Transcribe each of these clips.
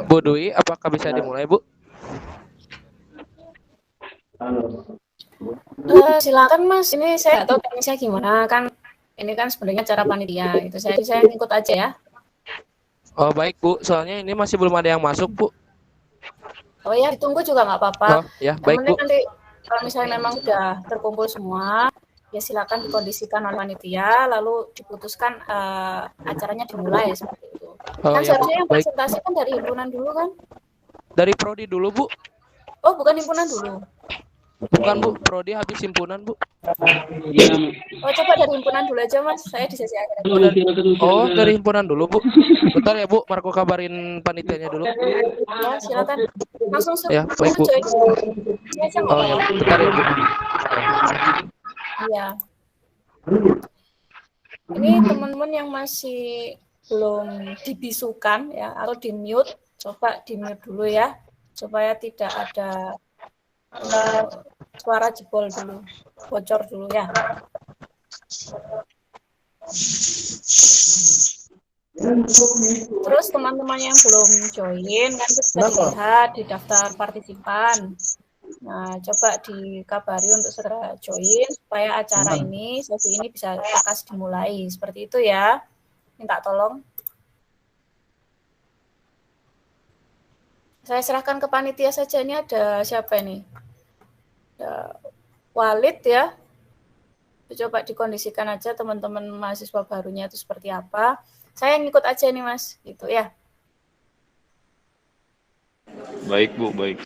Bu Dwi, apakah bisa dimulai, Bu? Silakan Mas, ini saya nggak tahu teknisnya gimana kan. Ini kan sebenarnya cara panitia itu saya ikut aja ya. Oh, baik, Bu. Soalnya ini masih belum ada yang masuk, Bu. Oh ya, ditunggu juga nggak apa-apa. Oh, ya, Yang baik, penting Bu. nanti kalau misalnya memang sudah terkumpul semua, ya silakan dikondisikan oleh panitia, lalu diputuskan acaranya dimulai seperti itu. Oh, Kan ya, Bu. seharusnya yang Baik. presentasi kan dari himpunan dulu kan? Dari prodi dulu, Bu. Oh, bukan himpunan dulu. Bukan, Bu. Prodi habis himpunan, Bu. Oh, coba dari himpunan dulu aja, Mas. Saya di sesi akhir. Dari himpunan dulu, Bu. Bentar ya, Bu. Marco kabarin panitianya dulu. Ya, silakan. Langsung Ya, baik, Bu. join aja nggak Oh, ya. apa-apa. Bentar ya, Bu. Iya. Ini teman-teman yang masih belum dibisukan ya atau di mute, coba di mute dulu ya, supaya tidak ada suara jebol dulu, bocor dulu ya. Terus teman-teman yang belum join kan bisa dilihat di daftar partisipan. Nah, coba dikabari untuk segera join supaya acara ini, sesi ini bisa lekas dimulai. Seperti itu ya. Minta tolong. Saya serahkan ke panitia saja. Ini ada siapa ini? Ada Walid ya. Coba dikondisikan aja teman-teman mahasiswa barunya itu seperti apa. Saya ngikut aja nih Mas, gitu ya. Baik Bu, baik.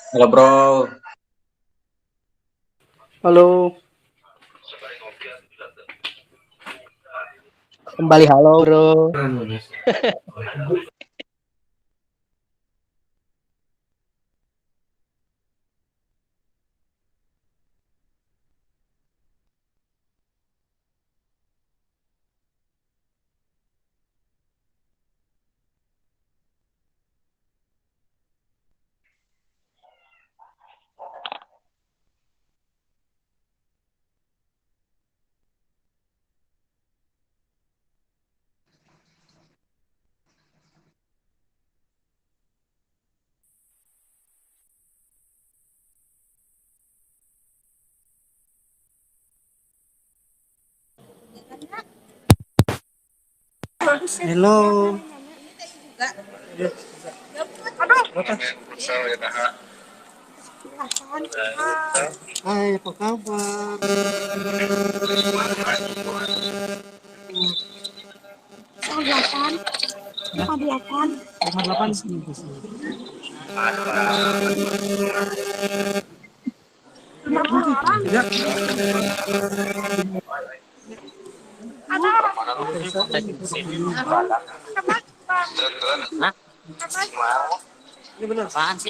Halo bro. Halo. Kembali halo bro. Hello. Hai, apa kabar? Kelihatan, kelihatan. 58 sih. Ini benar apaan sih?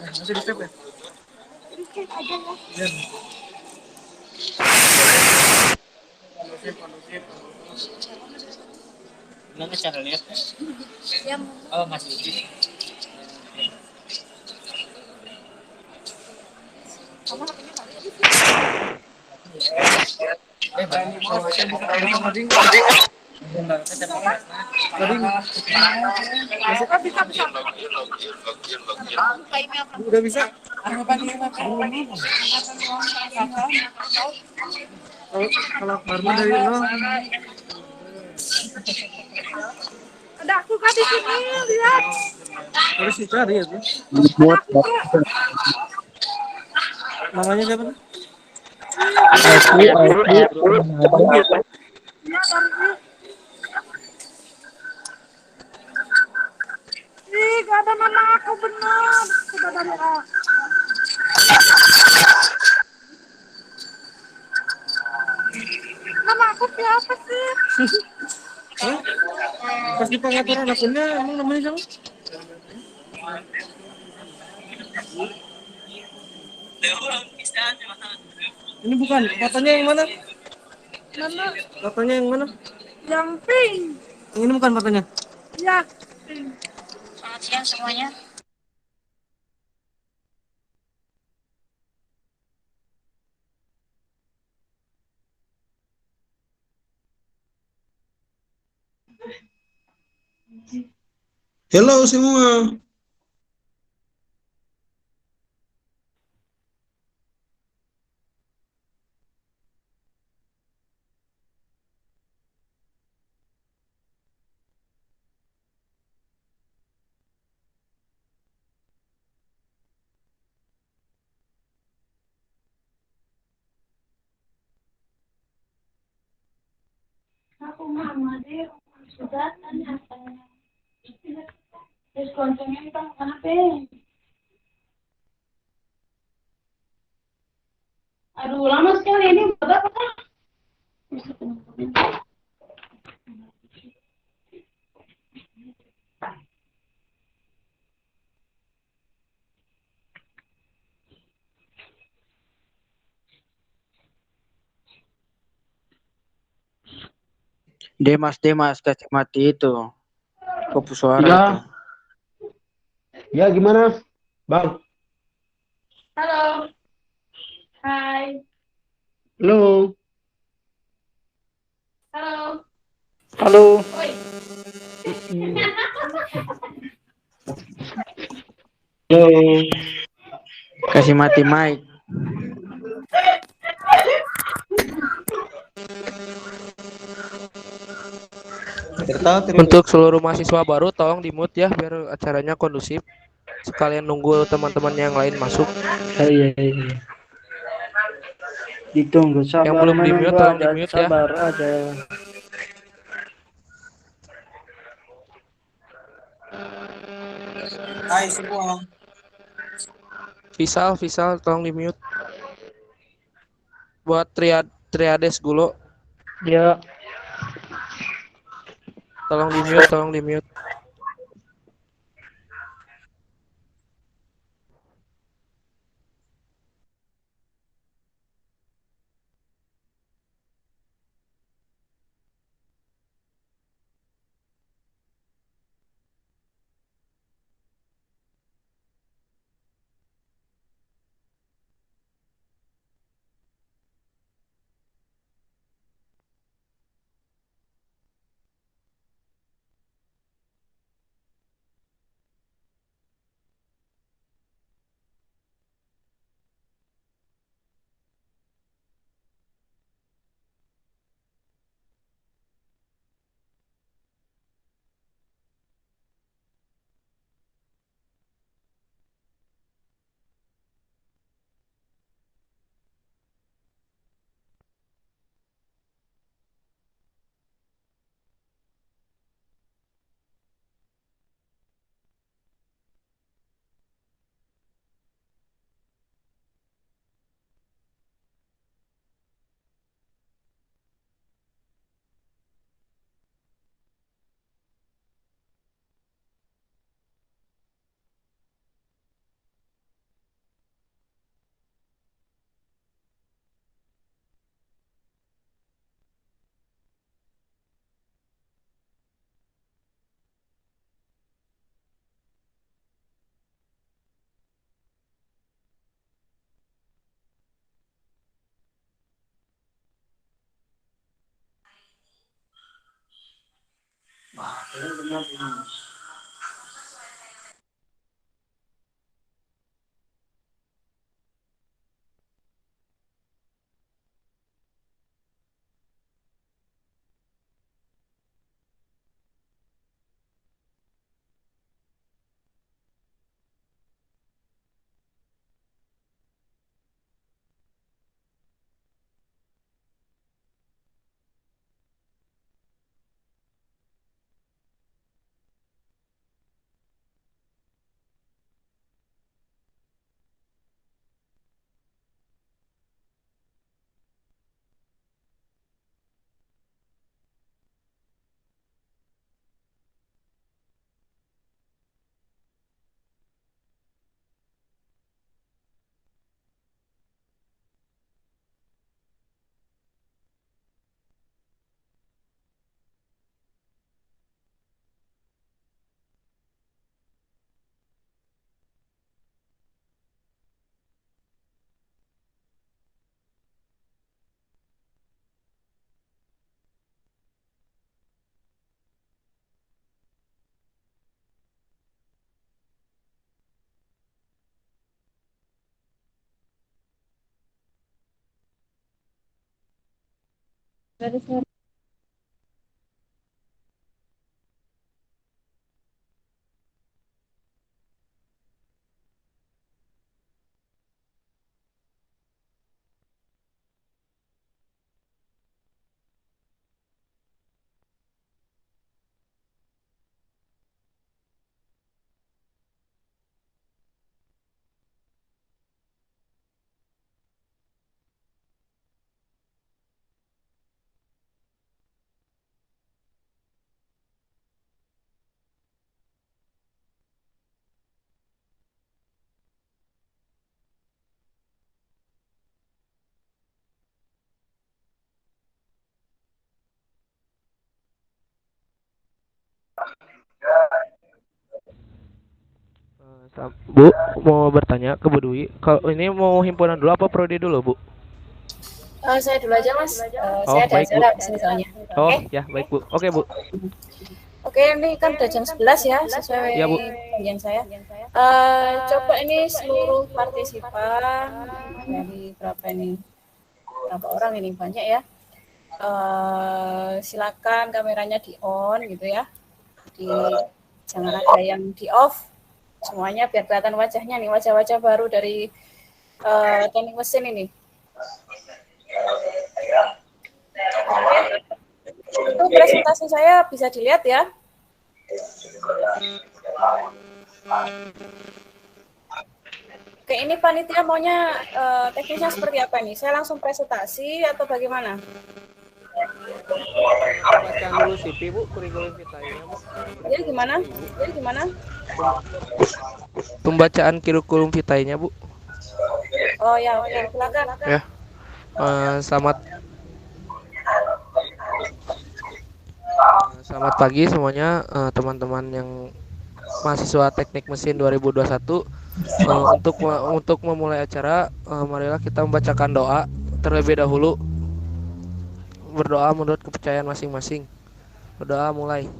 Masih di save ya? Gimana cara lihat? Oh, masih di. Udah bisa? Kalau Barman dari nol. Ada aku kan di sini, lihat. Harus dicari ya tuh. Namanya siapa tuh? gak ada nama aku benar. Sudah dari A. Nama aku siapa sih? Hah? Pas di pengaturan akunnya emang namanya siapa? Ini bukan, fotonya yang mana? Mana? Fotonya yang mana? Yang pink. Yang ini bukan fotonya? Ya. Selamat siang semuanya. Hello semua. Aku mama deh sudah tanya terus kontennya itu apa? Aduh lama sekali ini berapa kan? Demas kasih mati itu. Kopu suara Ya, itu. ya gimana, Bang? Halo. Hai. Halo. Halo. Halo. Oi. Halo. Kasih mati mic. Untuk seluruh mahasiswa baru tolong di-mute ya biar acaranya kondusif. Sekalian nunggu teman-teman yang lain masuk. Iya. Ditunggu sabar. Yang belum di-mute tolong aja, di-mute ya. sabar aja. Hai semua. Visal tolong di-mute. Buat triades gulo. Ya. Tolong di-mute. Bu, mau bertanya ke Bu Dwi. Kalau ini mau himpunan dulu apa prodi dulu, Bu? Saya dulu aja Mas. Oh, Saya ada baik, Bu. acara di sini soalnya. Oh, Oke. ya, baik, Bu. Oke, Bu. Oke, ini kan udah jam 11 ya, sesuai Ya, Bu. janjian saya. Coba ini seluruh partisipan dari berapa ini? Berapa orang ini? Banyak ya. Silakan kameranya di on gitu ya. Jangan ada yang di off. Semuanya biar kelihatan wajahnya nih, wajah-wajah baru dari teknik mesin ini. Itu presentasi saya bisa dilihat ya. Oke, ini panitia maunya teknisnya seperti apa nih? Saya langsung presentasi atau bagaimana? Bacaan dulu CV, Bu, kurikulum vitae-nya, Bu. Jadi gimana? Pembacaan kurikulum vitae-nya, Bu. Oh ya, oke, silakan. Ya. Selamat pagi semuanya, teman-teman yang mahasiswa Teknik Mesin 2021. Untuk memulai acara, marilah kita membacakan doa terlebih dahulu. Berdoa menurut kepercayaan masing-masing. Berdoa mulai.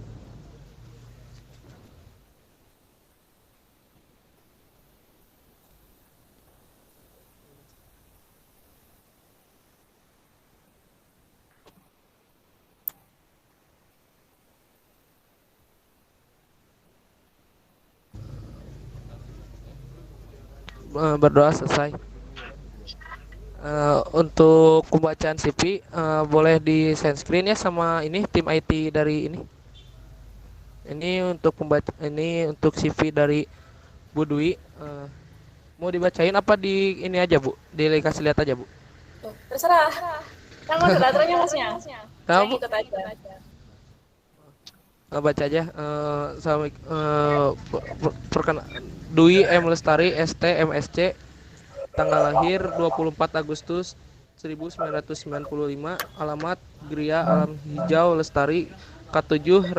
Berdoa selesai. Untuk pembacaan CV boleh di send screen ya sama ini tim IT dari ini. Ini untuk CV dari Bu Dwi. Mau dibacain apa di ini aja, Bu? Dikasih lihat aja, Bu. Terserah. Kan moderatornya Masnya. Saya Bu? ikut aja. Baca aja. Dwi M Lestari ST MSC, tanggal lahir 24 Agustus 1995, alamat Gria Alam Hijau Lestari, K7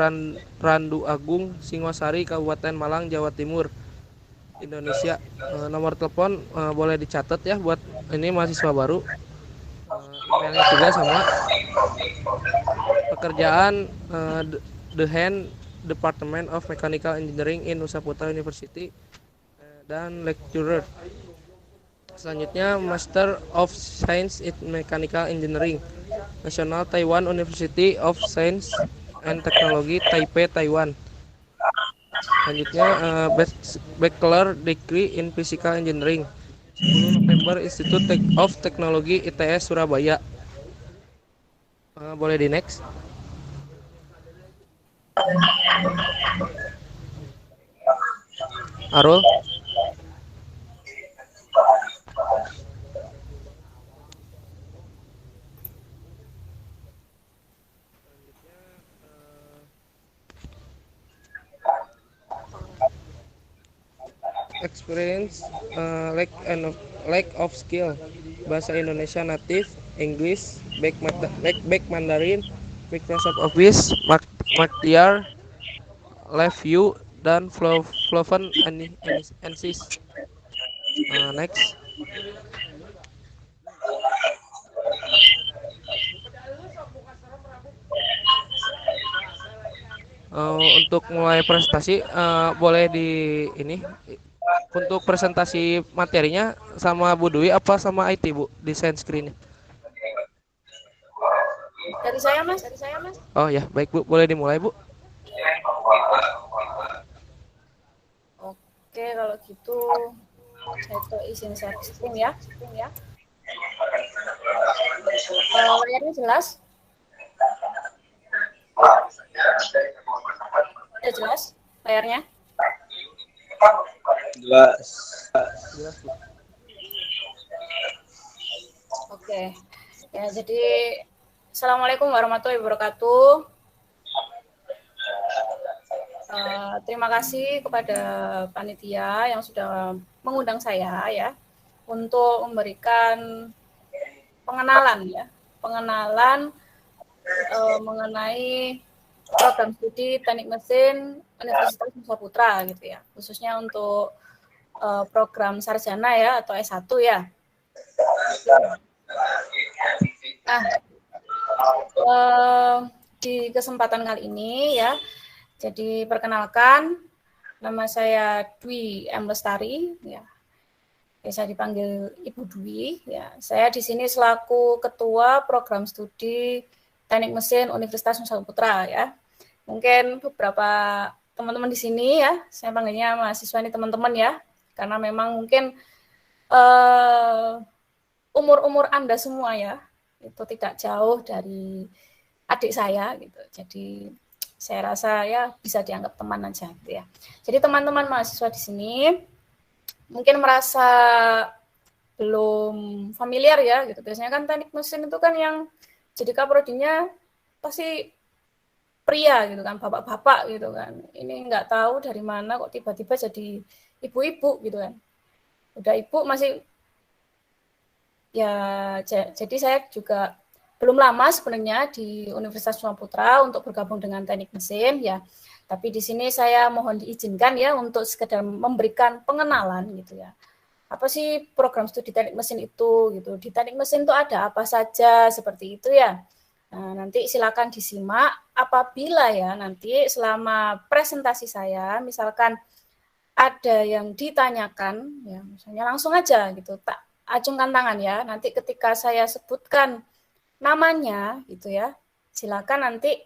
Randu Agung, Singosari, Kabupaten Malang, Jawa Timur, Indonesia. Nomor telepon boleh dicatat ya buat ini mahasiswa baru. Emailnya juga sama. Pekerjaan The Hand Department of Mechanical Engineering in Nusa Putra University dan lecturer. Selanjutnya Master of Science in Mechanical Engineering, National Taiwan University of Science and Technology, Taipei, Taiwan. Selanjutnya Bachelor Degree in Physical Engineering, 10 November Institute of Technology ITS Surabaya. Boleh di next. Arul. Experience, lack of skill, bahasa Indonesia native, English, back Mandarin, Microsoft Office, Martial, LiveView, dan Fluent ANSYS. Next. Untuk mulai presentasi boleh di ini. Untuk presentasi materinya sama Bu Dwi apa sama IT, Bu? Desain screen. Dari saya, Mas. Oh ya, baik Bu, boleh dimulai Bu. Oke, kalau gitu saya tuh izin share screen ya. Layarnya jelas? Sudah jelas layarnya? Jelas. Jelas Bu. Oke. Ya, jadi Assalamualaikum warahmatullahi wabarakatuh. Terima kasih kepada panitia yang sudah mengundang saya ya untuk memberikan pengenalan mengenai program studi Teknik Mesin Universitas Nusa Putra gitu ya, khususnya untuk program sarjana ya atau S1 ya. Nah, di kesempatan kali ini ya, jadi perkenalkan, nama saya Dwi M. Lestari, ya. Bisa dipanggil Ibu Dwi. Ya. Saya di sini selaku Ketua Program Studi Teknik Mesin Universitas Nusa Putra. Ya. Mungkin beberapa teman-teman di sini ya, saya panggilnya mahasiswa ini teman-teman ya, karena memang mungkin umur-umur Anda semua ya, itu tidak jauh dari adik saya gitu. Jadi saya rasa ya bisa dianggap teman aja gitu ya. Jadi teman-teman mahasiswa di sini mungkin merasa belum familiar ya gitu. Biasanya kan teknik mesin itu kan yang jadi kaprodinya pasti pria gitu kan, bapak-bapak gitu kan. Ini nggak tahu dari mana kok tiba-tiba jadi ibu-ibu gitu kan. Udah ibu masih ya, jadi saya juga belum lama sebenarnya di Universitas Nusa Putra untuk bergabung dengan teknik mesin ya. Tapi di sini saya mohon diizinkan ya untuk sekedar memberikan pengenalan gitu ya. Apa sih program studi teknik mesin itu gitu. Di teknik mesin itu ada apa saja seperti itu ya. Nah, nanti silakan disimak apabila ya nanti selama presentasi saya misalkan ada yang ditanyakan ya, misalnya langsung aja gitu, tak acungkan tangan ya. Nanti ketika saya sebutkan namanya gitu ya, silakan nanti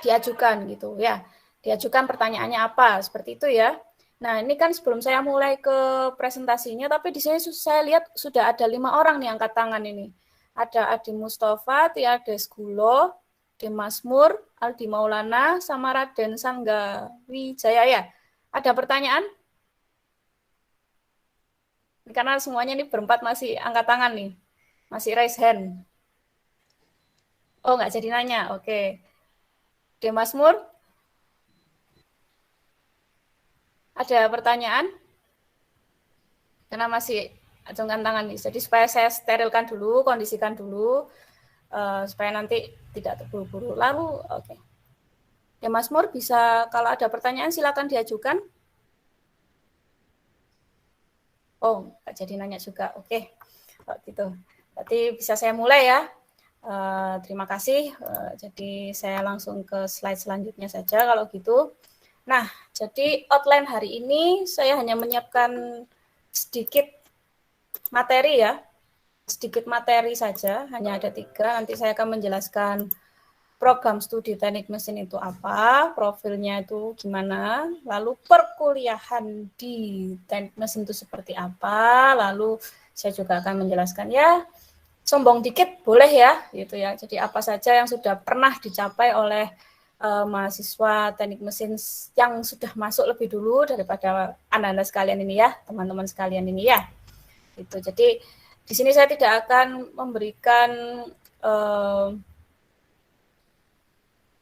diajukan gitu ya, diajukan pertanyaannya apa seperti itu ya. Nah ini kan sebelum saya mulai ke presentasinya, tapi di sini saya lihat sudah ada 5 orang nih angkat tangan ini. Ada Adi Mustafa, Tia Desgulo, Dimas Mur, Aldi Maulana, sama Raden Sangga Wijaya ya. Ada pertanyaan? Karena semuanya ini berempat masih angkat tangan nih. Masih raise hand. Oh, nggak jadi nanya. Oke. Dimas Mur? Ada pertanyaan? Karena masih acungkan tangan nih. Jadi supaya saya sterilkan dulu, kondisikan dulu. Supaya nanti tidak terburu-buru. Lalu, oke. Dimas Mur bisa, kalau ada pertanyaan silakan diajukan. Oh, nggak jadi nanya juga. Oke. Oh, gitu. Berarti bisa saya mulai ya. Terima kasih. Jadi saya langsung ke slide selanjutnya saja kalau gitu. Nah, jadi outline hari ini saya hanya menyiapkan sedikit materi ya. Sedikit materi saja, hanya ada 3. Nanti saya akan menjelaskan program studi teknik mesin itu apa, profilnya itu gimana, lalu perkuliahan di teknik mesin itu seperti apa, lalu saya juga akan menjelaskan ya, sombong dikit boleh ya, gitu ya. Jadi apa saja yang sudah pernah dicapai oleh mahasiswa teknik mesin yang sudah masuk lebih dulu daripada anda-anda sekalian ini ya, teman-teman sekalian ini ya. Gitu. Jadi di sini saya tidak akan memberikan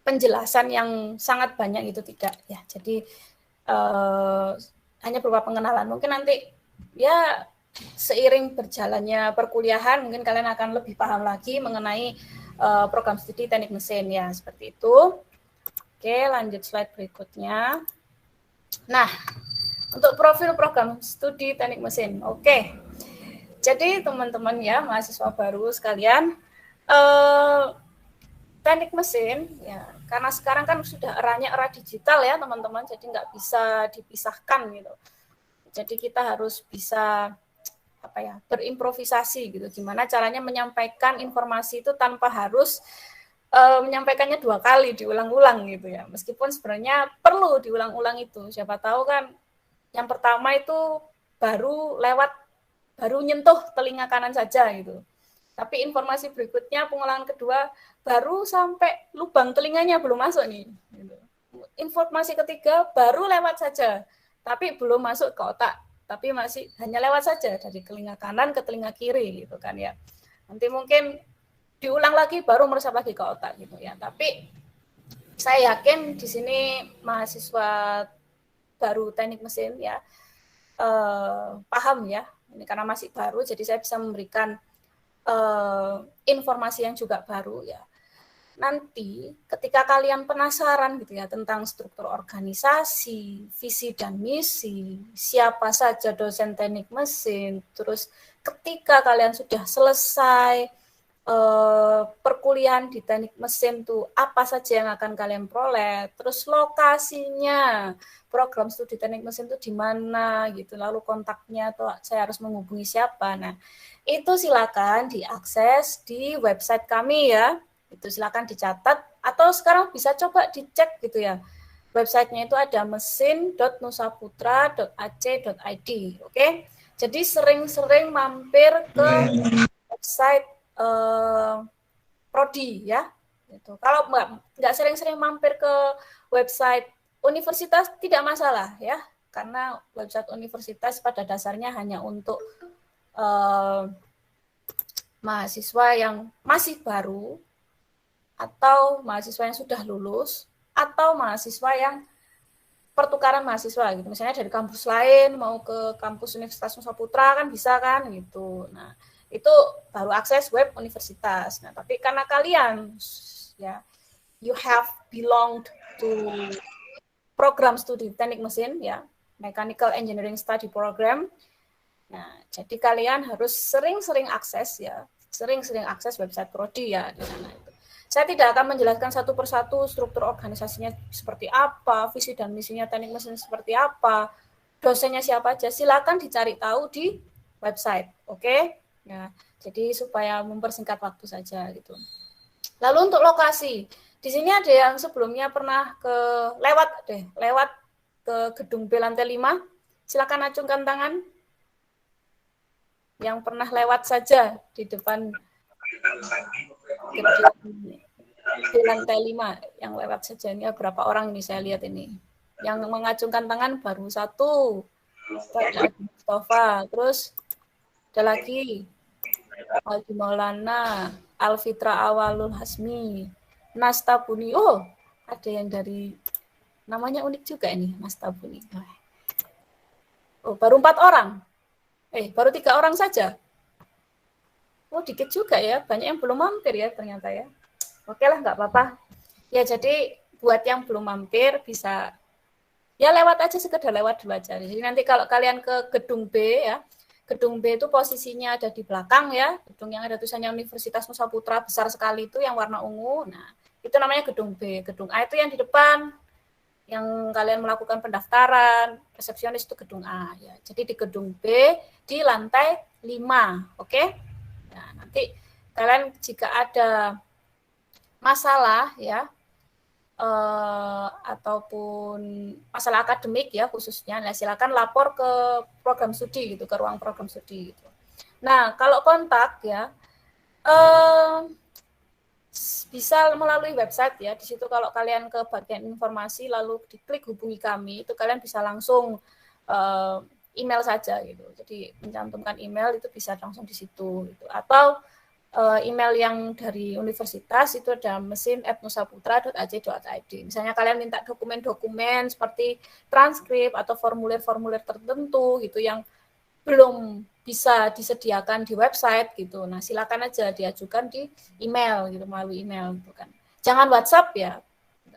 penjelasan yang sangat banyak itu tidak ya. Jadi hanya berupa pengenalan. Mungkin nanti ya seiring berjalannya perkuliahan mungkin kalian akan lebih paham lagi mengenai program studi teknik mesin ya, seperti itu. Oke, lanjut slide berikutnya. Nah, untuk profil program studi teknik mesin. Oke. Jadi teman-teman ya, mahasiswa baru sekalian, teknik mesin ya, karena sekarang kan sudah era digital ya teman-teman, jadi nggak bisa dipisahkan gitu. Jadi kita harus bisa berimprovisasi gitu. Gimana caranya menyampaikan informasi itu tanpa harus menyampaikannya 2 kali, diulang-ulang gitu ya. Meskipun sebenarnya perlu diulang-ulang itu. Siapa tahu kan yang pertama itu baru nyentuh telinga kanan saja gitu. Tapi informasi berikutnya, pengulangan kedua, baru sampai lubang telinganya belum masuk nih. Gitu. Informasi ketiga baru lewat saja, tapi belum masuk ke otak. Tapi masih hanya lewat saja dari telinga kanan ke telinga kiri gitu kan ya. Nanti mungkin diulang lagi baru meresap lagi ke otak gitu ya. Tapi saya yakin di sini mahasiswa baru teknik mesin ya paham ya. Ini karena masih baru, jadi saya bisa memberikan informasi yang juga baru ya. Nanti ketika kalian penasaran gitu ya tentang struktur organisasi, visi dan misi, siapa saja dosen teknik mesin, terus ketika kalian sudah selesai perkuliahan di teknik mesin tuh apa saja yang akan kalian peroleh, terus lokasinya program studi teknik mesin itu di mana gitu, lalu kontaknya atau saya harus menghubungi siapa. Nah, itu silakan diakses di website kami ya. Itu silakan dicatat atau sekarang bisa coba dicek gitu ya. Websitenya itu ada mesin.nusaputra.ac.id. Oke. Jadi sering-sering mampir ke website prodi ya. Gitu. Kalau nggak sering-sering mampir ke website universitas tidak masalah ya. Karena website universitas pada dasarnya hanya untuk mahasiswa yang masih baru atau mahasiswa yang sudah lulus, atau mahasiswa yang pertukaran mahasiswa gitu. Misalnya dari kampus lain mau ke kampus Universitas Nusa Putra kan bisa kan gitu. Nah, itu baru akses web universitas. Nah, tapi karena kalian ya you have belonged to program studi teknik mesin ya, Mechanical Engineering Study Program. Nah, jadi kalian harus sering-sering akses ya, sering-sering akses website prodi ya di sana itu. Saya tidak akan menjelaskan satu persatu struktur organisasinya seperti apa, visi dan misinya teknik mesin seperti apa, dosennya siapa aja, silakan dicari tahu di website, oke? Ya, jadi supaya mempersingkat waktu saja gitu. Lalu untuk lokasi, di sini ada yang sebelumnya pernah lewat ke gedung B lantai 5, silakan acungkan tangan. Yang pernah lewat saja di depan di lantai 5 yang lewat saja. Ini berapa orang ini saya lihat ini. Yang mengacungkan tangan baru 1. Ada Mustafa, terus ada lagi Aldi Maulana, Alfitra Awalul Hasmi, Nastabuni. Oh, ada yang dari namanya unik juga ini, Nastabuni. Oh, baru 4 orang. Baru 3 orang saja. Oh, dikit juga ya. Banyak yang belum mampir ya ternyata ya. Oke lah, nggak apa-apa. Ya, jadi buat yang belum mampir bisa ya lewat aja, sekedar lewat dulu aja. Jadi nanti kalau kalian ke gedung B ya, gedung B itu posisinya ada di belakang ya, gedung yang ada tulisannya Universitas Nusa Putra besar sekali itu yang warna ungu. Nah, itu namanya gedung B. Gedung A itu yang di depan, yang kalian melakukan pendaftaran, resepsionis itu gedung A ya. Jadi di gedung B di lantai 5, oke? Nah, nanti kalian jika ada masalah ya ataupun masalah akademik ya khususnya, nah silakan lapor ke program studi gitu, ke ruang program studi gitu. Nah, kalau kontak ya bisa melalui website ya. Di situ kalau kalian ke bagian informasi lalu diklik hubungi kami, itu kalian bisa langsung email saja gitu. Jadi mencantumkan email itu bisa langsung di situ gitu. Atau email yang dari universitas itu ada mesin@nusaputra.ac.id. Misalnya kalian minta dokumen-dokumen seperti transkrip atau formulir-formulir tertentu gitu yang belum bisa disediakan di website gitu. Nah, silakan aja diajukan di email gitu, melalui email gitu kan. Jangan WhatsApp ya.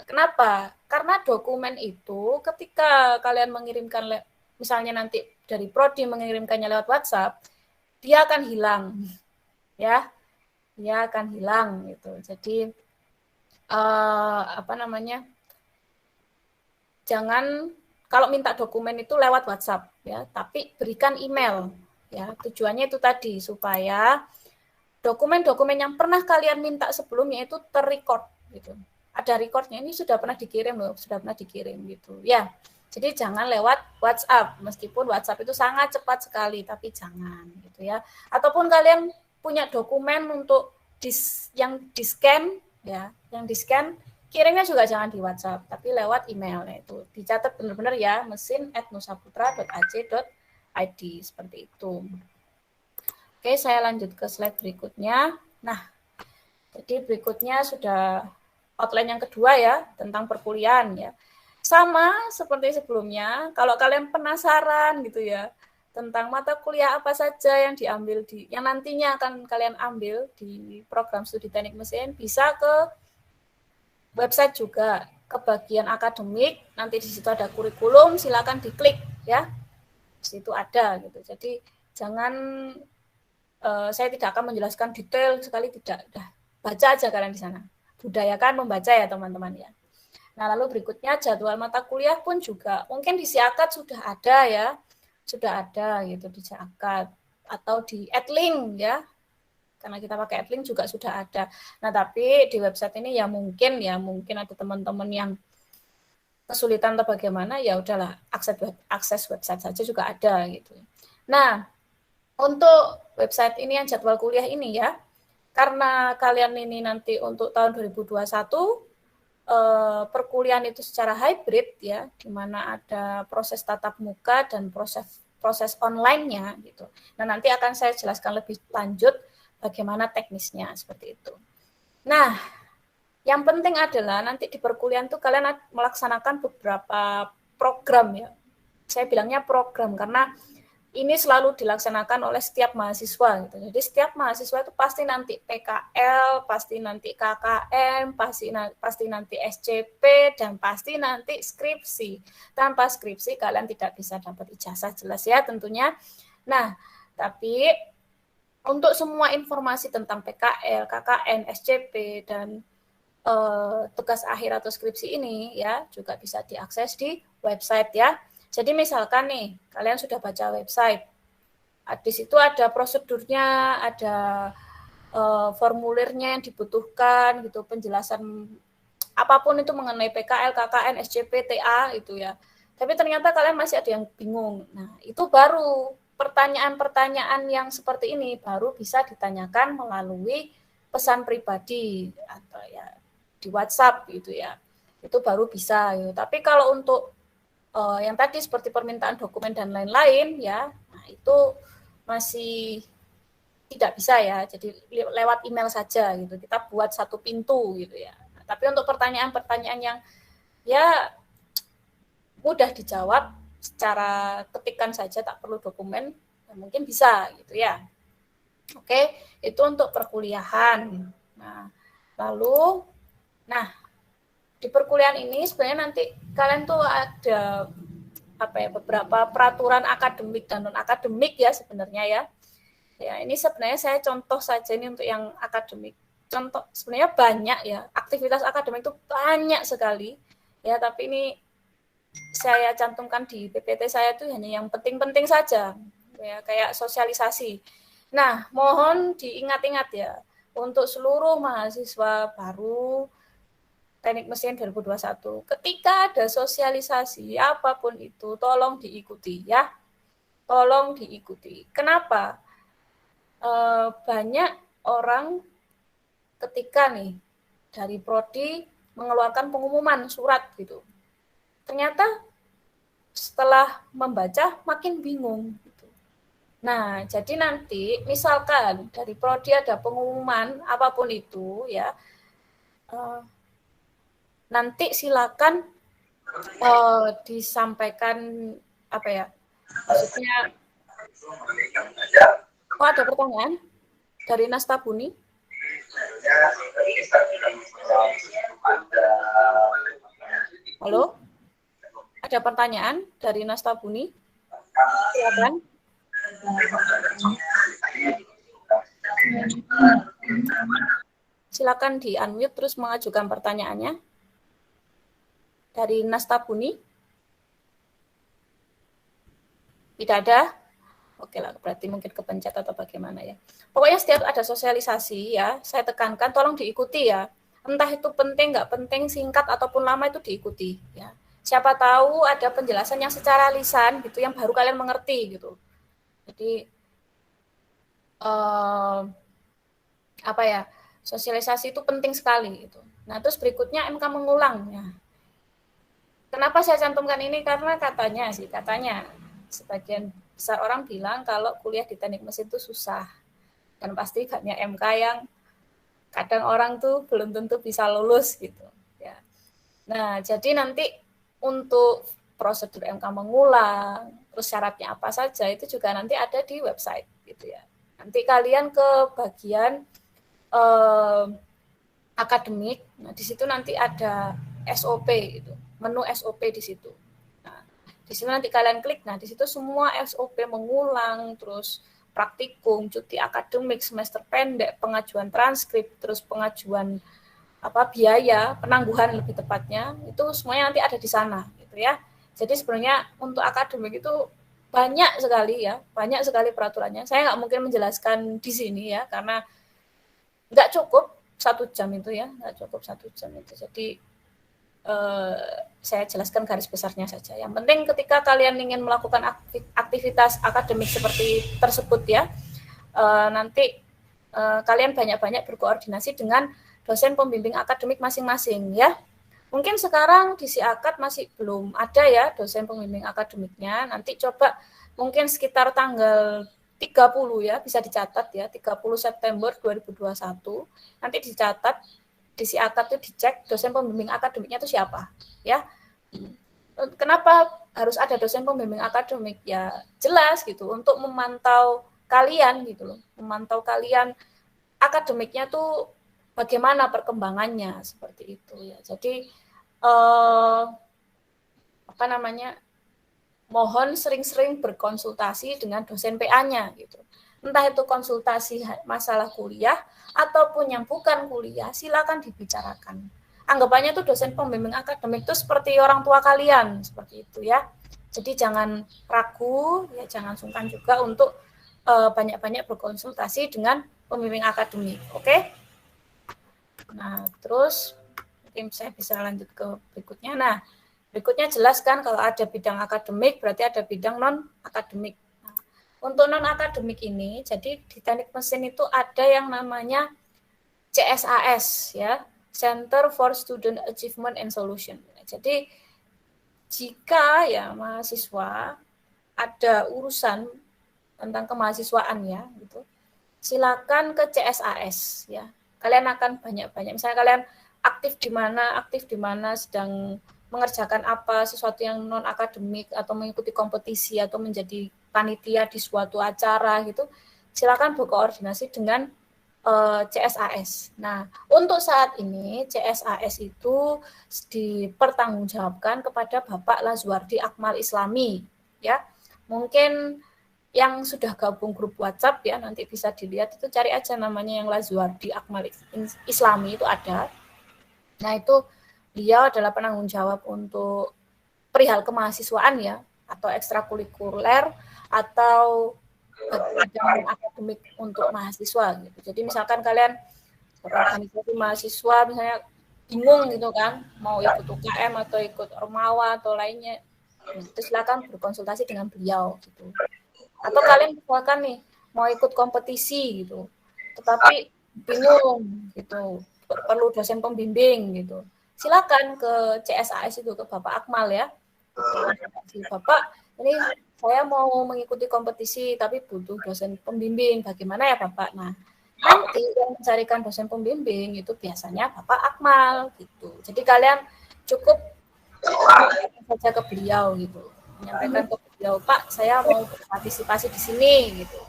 Kenapa? Karena dokumen itu ketika kalian mengirimkan misalnya nanti dari prodi mengirimkannya lewat WhatsApp, dia akan hilang. Ya. Dia akan hilang gitu. Jadi jangan kalau minta dokumen itu lewat WhatsApp ya, tapi berikan email. Ya, tujuannya itu tadi supaya dokumen-dokumen yang pernah kalian minta sebelumnya itu terrecord gitu. Ada recordnya, ini sudah pernah dikirim loh, sudah pernah dikirim gitu. Ya, jadi jangan lewat WhatsApp, meskipun WhatsApp itu sangat cepat sekali, tapi jangan gitu ya. Ataupun kalian punya dokumen untuk yang di-scan ya, yang di-scan kirimnya juga jangan di WhatsApp, tapi lewat email. Itu dicatat benar-benar ya, mesin@nusaputra.ac.id seperti itu. Oke, saya lanjut ke slide berikutnya. Nah, jadi berikutnya sudah outline yang kedua ya, tentang perkuliahan ya. Sama seperti sebelumnya, kalau kalian penasaran gitu ya, tentang mata kuliah apa saja yang diambil yang nantinya akan kalian ambil di program studi teknik mesin, bisa ke website juga, ke bagian akademik, nanti di situ ada kurikulum, silakan diklik ya. Di situ ada gitu. Jadi jangan saya tidak akan menjelaskan detail sekali, tidak. Baca aja kalian di sana. Budayakan membaca ya teman-teman ya. Nah, lalu berikutnya jadwal mata kuliah pun juga mungkin di Siakat sudah ada ya. Sudah ada gitu di Siakat atau di Edlink ya. Karena kita pakai Edlink juga sudah ada. Nah, tapi di website ini ya mungkin ada teman-teman yang kesulitan atau bagaimana, ya udahlah akses website saja juga ada gitu. Nah, untuk website ini yang jadwal kuliah ini ya, karena kalian ini nanti untuk tahun 2021 perkuliahan itu secara hybrid ya, di mana ada proses tatap muka dan proses online-nya gitu. Nah, nanti akan saya jelaskan lebih lanjut bagaimana teknisnya seperti itu. Nah, yang penting adalah nanti di perkuliahan itu kalian melaksanakan beberapa program ya. Saya bilangnya program karena ini selalu dilaksanakan oleh setiap mahasiswa gitu. Jadi setiap mahasiswa itu pasti nanti PKL, pasti nanti KKN, pasti nanti SCP, dan pasti nanti skripsi. Tanpa skripsi kalian tidak bisa dapat ijazah, jelas ya tentunya. Nah, tapi untuk semua informasi tentang PKL, KKN, SCP, dan tugas akhir atau skripsi ini ya juga bisa diakses di website ya. Jadi misalkan nih, kalian sudah baca website, di situ ada prosedurnya, ada formulirnya yang dibutuhkan, gitu, penjelasan apapun itu mengenai PKL, KKN, SCP, TA itu ya. Tapi ternyata kalian masih ada yang bingung. Nah, itu baru pertanyaan-pertanyaan yang seperti ini baru bisa ditanyakan melalui pesan pribadi atau ya di WhatsApp gitu ya. Itu baru bisa. Ya. Tapi kalau untuk yang tadi seperti permintaan dokumen dan lain-lain ya, nah itu masih tidak bisa ya, jadi lewat email saja gitu, kita buat satu pintu gitu ya. Nah, tapi untuk pertanyaan-pertanyaan yang ya mudah dijawab secara ketikan saja, tak perlu dokumen, ya mungkin bisa gitu ya. Oke, itu untuk perkuliahan. Nah, lalu, di perkuliahan ini sebenarnya nanti kalian tuh ada beberapa peraturan akademik dan non akademik ya sebenarnya ya. Ya, ini sebenarnya saya contoh saja ini untuk yang akademik. Contoh sebenarnya banyak ya, aktivitas akademik itu banyak sekali ya, tapi ini saya cantumkan di PPT saya itu hanya yang penting-penting saja ya, kayak sosialisasi. Nah, mohon diingat-ingat ya untuk seluruh mahasiswa baru Teknik Mesin 2021. Ketika ada sosialisasi apapun itu, tolong diikuti ya. Tolong diikuti. Kenapa? Banyak orang ketika nih dari prodi mengeluarkan pengumuman surat gitu. Ternyata setelah membaca makin bingung gitu. Nah, jadi nanti misalkan dari prodi ada pengumuman apapun itu ya, nanti silakan disampaikan maksudnya. Ada pertanyaan dari Nastabuni? Halo? Ada pertanyaan dari Nastabuni? Silakan. Silakan di-unmute terus mengajukan pertanyaannya. Dari Nastabuni? Tidak ada? Oke lah, berarti mungkin kepencet atau bagaimana ya. Pokoknya setiap ada sosialisasi ya, saya tekankan tolong diikuti ya. Entah itu penting, nggak penting, singkat ataupun lama itu diikuti ya. Siapa tahu ada penjelasan yang secara lisan gitu yang baru kalian mengerti gitu. Jadi apa ya, sosialisasi itu penting sekali gitu. Nah terus berikutnya MK mengulang ya. Kenapa saya cantumkan ini? Karena katanya sebagian besar orang bilang kalau kuliah di teknik mesin itu susah. Dan pasti banyak MK yang kadang orang tuh belum tentu bisa lulus gitu. Ya. Nah, jadi nanti untuk prosedur MK mengulang, terus syaratnya apa saja, itu juga nanti ada di website gitu ya. Nanti kalian ke bagian akademik, nah di situ nanti ada SOP gitu, menu SOP di situ. Di sini nanti kalian klik, nah di situ semua SOP mengulang, terus praktikum, cuti akademik, semester pendek, pengajuan transkrip, terus pengajuan biaya, penangguhan lebih tepatnya, itu semuanya nanti ada di sana, gitu ya. Jadi sebenarnya untuk akademik itu banyak sekali peraturannya. Saya nggak mungkin menjelaskan di sini ya, karena nggak cukup 1 jam itu ya, nggak cukup 1 jam itu. Jadi saya jelaskan garis besarnya saja. Yang penting ketika kalian ingin melakukan aktivitas akademik seperti tersebut ya, nanti kalian banyak-banyak berkoordinasi dengan dosen pembimbing akademik masing-masing ya. Mungkin sekarang di SIAKAD masih belum ada ya dosen pembimbing akademiknya. Nanti coba mungkin sekitar tanggal 30 ya, bisa dicatat ya, 30 September 2021. Nanti dicatat di SIAKAD itu dicek dosen pembimbing akademiknya itu siapa ya. Kenapa harus ada dosen pembimbing akademik? Ya jelas gitu, untuk memantau kalian gitu loh, memantau kalian akademiknya tuh bagaimana perkembangannya seperti itu ya. Jadi mohon sering-sering berkonsultasi dengan dosen PA-nya gitu. Entah itu konsultasi masalah kuliah ataupun yang bukan kuliah, silakan dibicarakan. Anggapannya tuh dosen pembimbing akademik itu seperti orang tua kalian, seperti itu ya. Jadi jangan ragu, ya jangan sungkan juga untuk banyak-banyak berkonsultasi dengan pembimbing akademik, oke? Nah, terus mungkin saya bisa lanjut ke berikutnya. Nah, berikutnya jelaskan kalau ada bidang akademik berarti ada bidang non-akademik. Untuk non-akademik ini, jadi di teknik mesin itu ada yang namanya CSAS, ya, Center for Student Achievement and Solution. Jadi, jika ya mahasiswa ada urusan tentang kemahasiswaan ya, gitu, silakan ke CSAS, ya. Kalian akan banyak-banyak, misalnya kalian aktif di mana, sedang mengerjakan apa, sesuatu yang non-akademik, atau mengikuti kompetisi, atau menjadi panitia di suatu acara gitu, silakan berkoordinasi dengan CSAS. Nah, untuk saat ini CSAS itu dipertanggungjawabkan kepada Bapak Lazuardi Akmal Islami, ya. Mungkin yang sudah gabung grup WhatsApp ya, nanti bisa dilihat, itu cari aja namanya yang Lazuardi Akmal Islami itu ada. Nah, itu beliau adalah penanggung jawab untuk perihal kemahasiswaan ya, atau ekstrakurikuler, atau bidang akademik untuk mahasiswa gitu. Jadi misalkan kalian organisasi mahasiswa misalnya bingung gitu kan, mau ikut UKM atau ikut Ormawa atau lainnya, itu silakan berkonsultasi dengan beliau gitu. Atau kalian misalkan nih mau ikut kompetisi gitu, tetapi bingung gitu, perlu dosen pembimbing gitu, silakan ke CSAS itu, ke Bapak Akmal ya. Bapak, ini saya mau mengikuti kompetisi tapi butuh dosen pembimbing, bagaimana ya Bapak? Nah, nanti yang mencarikan dosen pembimbing itu biasanya Bapak Akmal gitu. Jadi kalian cukup saja ke beliau gitu, menyampaikan ke beliau, Pak, saya mau berpartisipasi di sini gitu.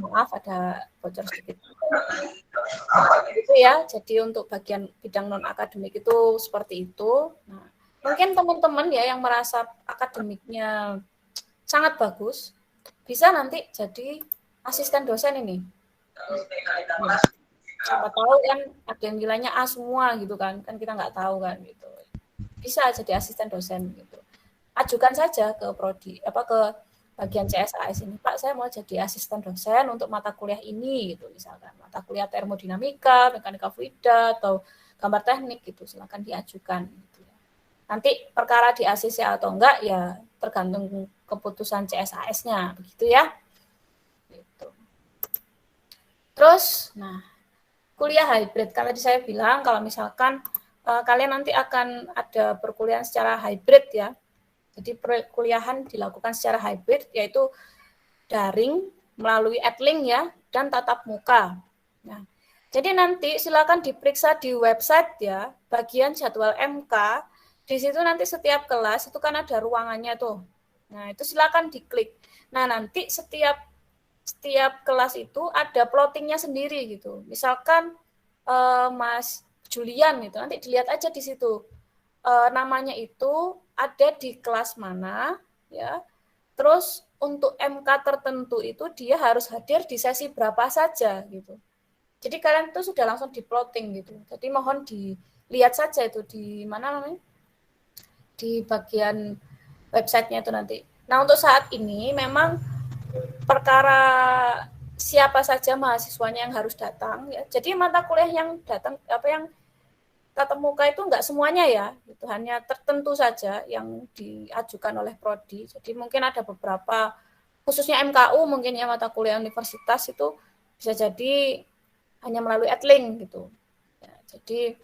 Maaf ada bocor sedikit. Itu ya, jadi untuk bagian bidang non akademik itu seperti itu. Nah, mungkin teman-teman ya yang merasa akademiknya sangat bagus, bisa nanti jadi asisten dosen ini. Siapa tahu kan ada yang nilainya A semua gitu kan kita nggak tahu kan gitu. Bisa jadi asisten dosen gitu. Ajukan saja ke prodi, ke bagian CSAS ini, Pak saya mau jadi asisten dosen untuk mata kuliah ini gitu, misalkan mata kuliah termodinamika, mekanika fluida atau gambar teknik gitu, silakan diajukan gitu. Nanti perkara di ACC atau enggak ya tergantung keputusan CSAS-nya begitu ya. Gitu. Terus nah kuliah hybrid, kalau tadi saya bilang kalau misalkan kalian nanti akan ada perkuliahan secara hybrid ya. Jadi perkuliahan dilakukan secara hybrid, yaitu daring melalui Edlink ya, dan tatap muka. Nah, jadi nanti silakan diperiksa di website ya, bagian jadwal MK. Di situ nanti setiap kelas itu kan ada ruangannya tuh. Nah, itu silakan diklik. Nah, nanti setiap kelas itu ada plottingnya sendiri gitu. Misalkan Mas Julian gitu, nanti dilihat aja di situ. Namanya itu ada di kelas mana ya. Terus untuk MK tertentu itu dia harus hadir di sesi berapa saja gitu. Jadi kalian itu sudah langsung di-plotting gitu. Jadi mohon dilihat saja itu di mana namanya? Di bagian websitenya itu nanti. Nah, untuk saat ini memang perkara siapa saja mahasiswanya yang harus datang ya. Jadi mata kuliah yang datang yang tatap muka itu enggak semuanya ya, itu hanya tertentu saja yang diajukan oleh prodi. Jadi mungkin ada beberapa, khususnya MKU mungkin ya mata kuliah universitas itu bisa jadi hanya melalui Edlink gitu. Ya, jadi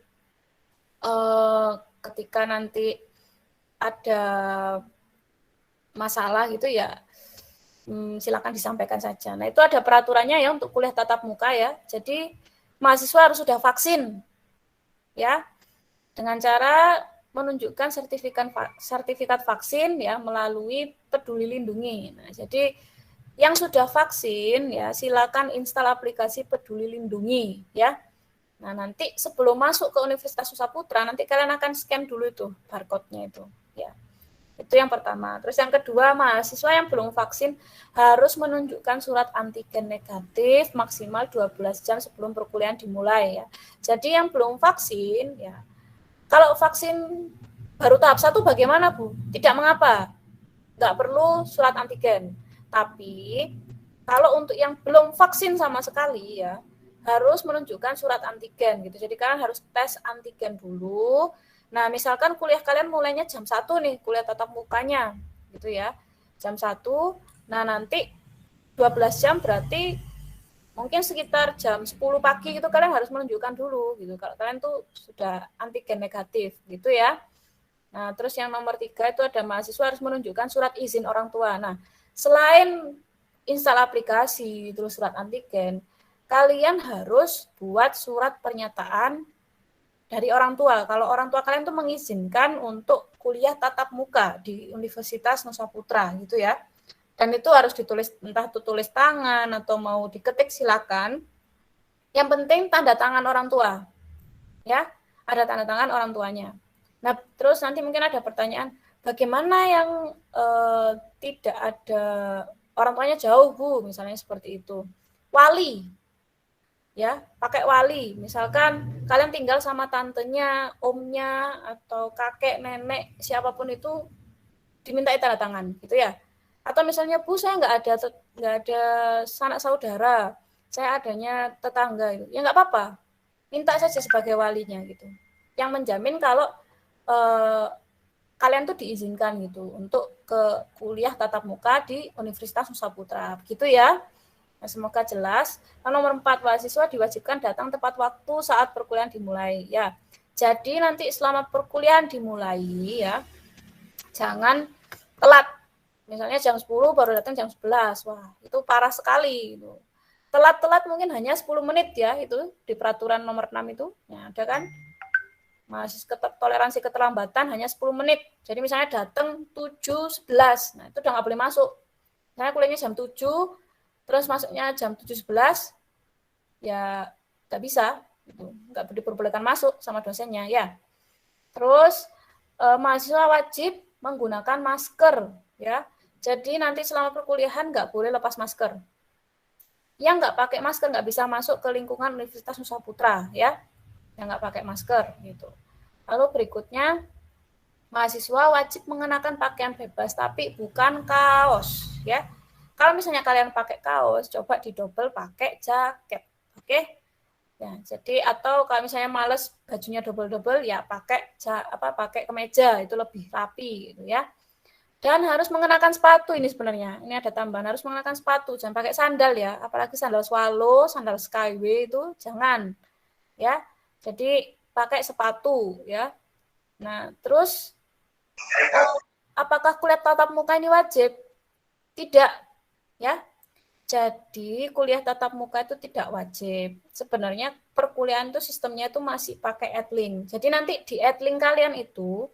ketika nanti ada masalah gitu ya, silakan disampaikan saja. Nah itu ada peraturannya ya untuk kuliah tatap muka ya. Jadi mahasiswa harus sudah vaksin. Ya, dengan cara menunjukkan sertifikat vaksin ya melalui Peduli Lindungi. Nah, jadi yang sudah vaksin ya silakan install aplikasi Peduli Lindungi ya. Nah, nanti sebelum masuk ke Universitas Nusa-Putra nanti kalian akan scan dulu itu barcode-nya itu ya. Itu yang pertama. Terus yang kedua, mahasiswa yang belum vaksin harus menunjukkan surat antigen negatif maksimal 12 jam sebelum perkuliahan dimulai ya. Jadi yang belum vaksin ya, kalau vaksin baru tahap 1 bagaimana Bu? Tidak mengapa. Nggak perlu surat antigen. Tapi kalau untuk yang belum vaksin sama sekali ya, harus menunjukkan surat antigen gitu. Jadi kalian harus tes antigen dulu. Nah, misalkan kuliah kalian mulainya jam 1 nih, kuliah tatap mukanya, gitu ya. Jam 1, nah nanti 12 jam berarti mungkin sekitar jam 10 pagi itu kalian harus menunjukkan dulu, gitu. Kalau kalian tuh sudah antigen negatif, gitu ya. Nah, terus yang nomor 3 itu ada mahasiswa harus menunjukkan surat izin orang tua. Nah, selain install aplikasi, terus surat antigen, kalian harus buat surat pernyataan dari orang tua. Kalau orang tua kalian tuh mengizinkan untuk kuliah tatap muka di Universitas Nusa-Putra gitu ya. Dan itu harus ditulis, entah itu tulis tangan atau mau diketik silakan. Yang penting tanda tangan orang tua. Ya, ada tanda tangan orang tuanya. Nah, terus nanti mungkin ada pertanyaan, bagaimana yang tidak ada orang tuanya jauh, Bu, misalnya seperti itu. Wali. Ya, pakai wali. Misalkan kalian tinggal sama tantenya, omnya, atau kakek, nenek, siapapun itu dimintai tanda tangan, gitu ya. Atau misalnya, Bu, saya nggak ada sanak saudara, saya adanya tetangga, gitu. Ya nggak apa-apa, minta saja sebagai walinya, gitu. Yang menjamin kalau kalian tuh diizinkan gitu untuk ke kuliah tatap muka di Universitas Nusa-Putra, begitu ya. Nah, semoga jelas. Nah, nomor 4, mahasiswa diwajibkan datang tepat waktu saat perkuliahan dimulai ya. Jadi nanti selama perkuliahan dimulai ya, jangan telat. Misalnya jam 10 baru datang jam 11. Wah, itu parah sekali gitu. Telat-telat mungkin hanya 10 menit ya, itu di peraturan nomor 6 itu. Ya, ada kan? Toleransi keterlambatan hanya 10 menit. Jadi misalnya datang 7.11. Nah, itu udah nggak boleh masuk. Misalnya kuliahnya jam 7, terus masuknya jam 7.11, ya nggak bisa, gitu. Nggak diperbolehkan masuk sama dosennya, ya. Terus mahasiswa wajib menggunakan masker, ya. Jadi nanti selama perkuliahan nggak boleh lepas masker. Yang nggak pakai masker nggak bisa masuk ke lingkungan Universitas Nusa-Putra, ya. Yang nggak pakai masker, gitu. Lalu berikutnya, mahasiswa wajib mengenakan pakaian bebas, tapi bukan kaos, ya. Kalau misalnya kalian pakai kaos, coba didobel pakai jaket, oke? Ya, jadi atau kalau misalnya males bajunya double-double, ya pakai pakai kemeja, itu lebih rapi, gitu ya. Dan harus mengenakan sepatu ini sebenarnya. Ini ada tambahan, harus mengenakan sepatu, jangan pakai sandal ya, apalagi sandal swallow, sandal skyway itu jangan, ya. Jadi pakai sepatu, ya. Nah, terus apakah kuliah tatap muka ini wajib? Tidak, ya. Jadi kuliah tatap muka itu tidak wajib. Sebenarnya perkuliahan itu sistemnya itu masih pakai Edlink. Jadi nanti di Edlink kalian itu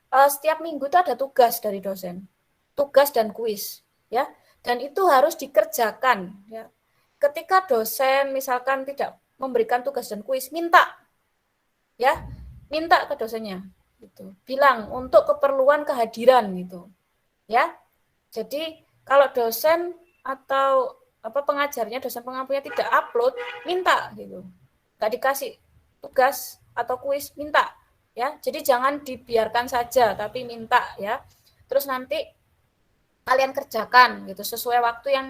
setiap minggu itu ada tugas dari dosen, tugas dan kuis, ya. Dan itu harus dikerjakan, ya. Ketika dosen misalkan tidak memberikan tugas dan kuis, minta, ya, minta ke dosennya, gitu. Bilang untuk keperluan kehadiran, gitu, ya. Jadi kalau dosen atau pengajarnya, dosen pengampunya tidak upload, minta gitu. Nggak dikasih tugas atau kuis, minta, ya. Jadi jangan dibiarkan saja, tapi minta, ya. Terus nanti kalian kerjakan gitu sesuai waktu yang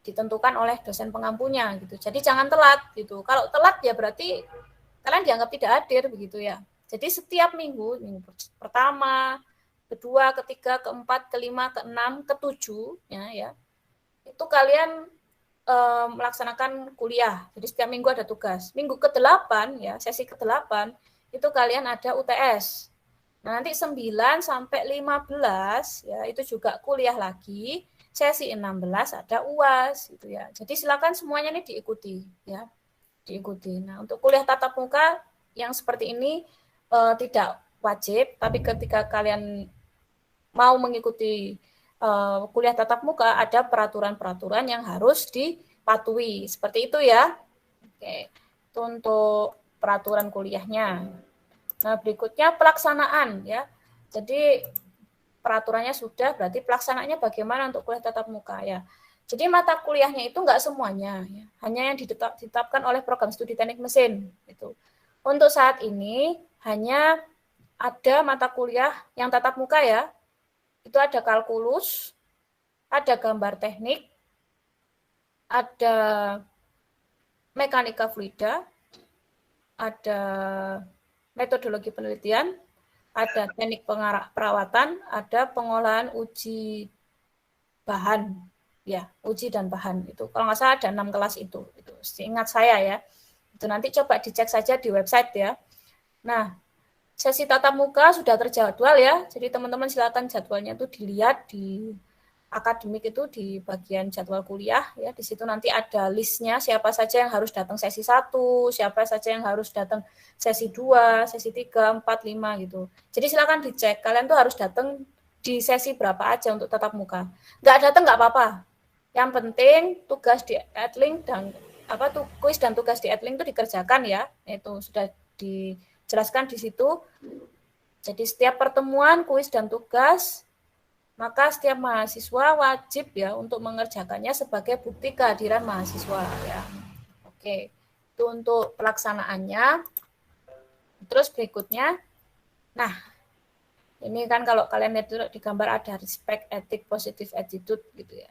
ditentukan oleh dosen pengampunya gitu. Jadi jangan telat gitu. Kalau telat ya berarti kalian dianggap tidak hadir begitu ya. Jadi setiap minggu pertama, kedua, ketiga, keempat, kelima, keenam, ketujuh, ya, itu kalian melaksanakan kuliah. Jadi setiap minggu ada tugas. Minggu ke-8 ya, sesi ke-8 itu kalian ada UTS. Nah, nanti 9 sampai 15 ya itu juga kuliah lagi. Sesi 16 ada UAS gitu ya. Jadi silakan semuanya ini diikuti ya. Diikuti. Nah, untuk kuliah tatap muka yang seperti ini tidak wajib, tapi ketika kalian mau mengikuti kuliah tatap muka ada peraturan-peraturan yang harus dipatuhi seperti itu ya. Oke, itu untuk peraturan kuliahnya. Nah, berikutnya pelaksanaan ya. Jadi peraturannya sudah, berarti pelaksanaannya bagaimana untuk kuliah tatap muka ya. Jadi mata kuliahnya itu enggak semuanya ya. Hanya yang ditetapkan oleh program studi teknik mesin itu. Untuk saat ini hanya ada mata kuliah yang tatap muka ya. Itu ada kalkulus, ada gambar teknik, ada mekanika fluida, ada metodologi penelitian, ada teknik perawatan, ada pengolahan uji bahan, ya, uji dan bahan itu. Kalau nggak salah ada 6 kelas itu seingat saya ya. Itu nanti coba dicek saja di website ya. Nah, sesi tatap muka sudah terjadwal ya, jadi teman-teman silakan jadwalnya itu dilihat di akademik itu di bagian jadwal kuliah ya, di situ nanti ada listnya siapa saja yang harus datang sesi 1, siapa saja yang harus datang sesi 2, sesi 3, 4, 5 gitu. Jadi silakan dicek, kalian tuh harus datang di sesi berapa aja untuk tatap muka. Nggak datang nggak apa-apa, yang penting tugas di Edlink dan kuis dan tugas di Edlink itu dikerjakan ya, itu sudah dijelaskan di situ. Jadi setiap pertemuan, kuis dan tugas, maka setiap mahasiswa wajib ya untuk mengerjakannya sebagai bukti kehadiran mahasiswa ya. Oke, itu untuk pelaksanaannya. Terus berikutnya, nah ini kan kalau kalian lihat di gambar ada respect, etik, positive attitude gitu ya.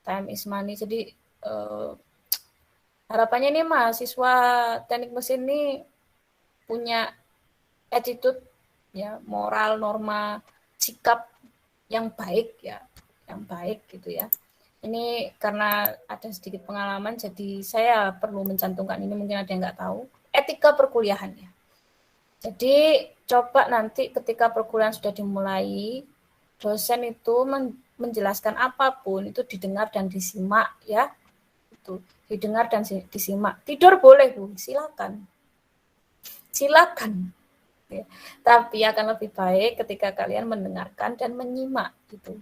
Time is money. Jadi harapannya ini mahasiswa teknik mesin ini punya attitude ya, moral, norma, sikap yang baik ya, yang baik gitu ya. Ini karena ada sedikit pengalaman jadi saya perlu mencantumkan ini, mungkin ada yang nggak tahu. Etika perkuliahan ya. Jadi coba nanti ketika perkuliahan sudah dimulai, dosen itu menjelaskan apapun itu didengar dan disimak ya. Itu didengar dan disimak. Tidur boleh Bu, silakan. Silakan. Ya. Tapi akan lebih baik ketika kalian mendengarkan dan menyimak gitu.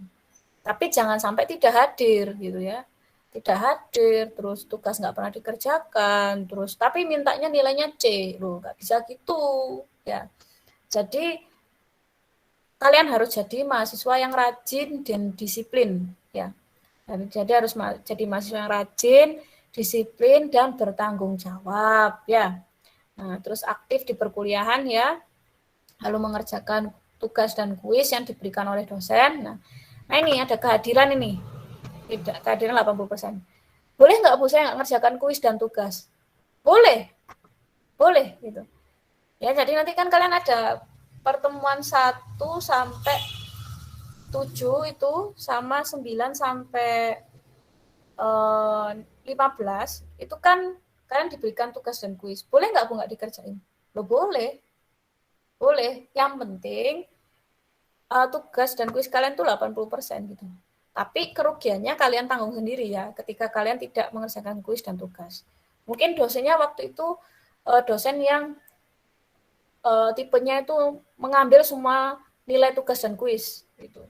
Tapi jangan sampai tidak hadir gitu ya. Tidak hadir, terus tugas nggak pernah dikerjakan, terus tapi mintanya nilainya C, loh nggak bisa gitu ya. Jadi kalian harus jadi mahasiswa yang rajin dan disiplin ya. Jadi harus jadi mahasiswa yang rajin, disiplin dan bertanggung jawab ya. Nah, terus aktif di perkuliahan ya, lalu mengerjakan tugas dan kuis yang diberikan oleh dosen. Nah ini ada kehadiran ini. Tidak, kehadiran 80%. Boleh nggak Bu saya nggak ngerjakan kuis dan tugas? Boleh. Boleh gitu. Ya, jadi nanti kan kalian ada pertemuan 1 sampai 7 itu sama 9 sampai 15 itu kan kalian diberikan tugas dan kuis. Boleh nggak Bu nggak dikerjain? Loh boleh. Boleh. Yang penting tugas dan kuis kalian tuh 80% gitu. Tapi kerugiannya kalian tanggung sendiri ya ketika kalian tidak mengerjakan kuis dan tugas. Mungkin dosennya waktu itu dosen yang tipenya itu mengambil semua nilai tugas dan kuis gitu.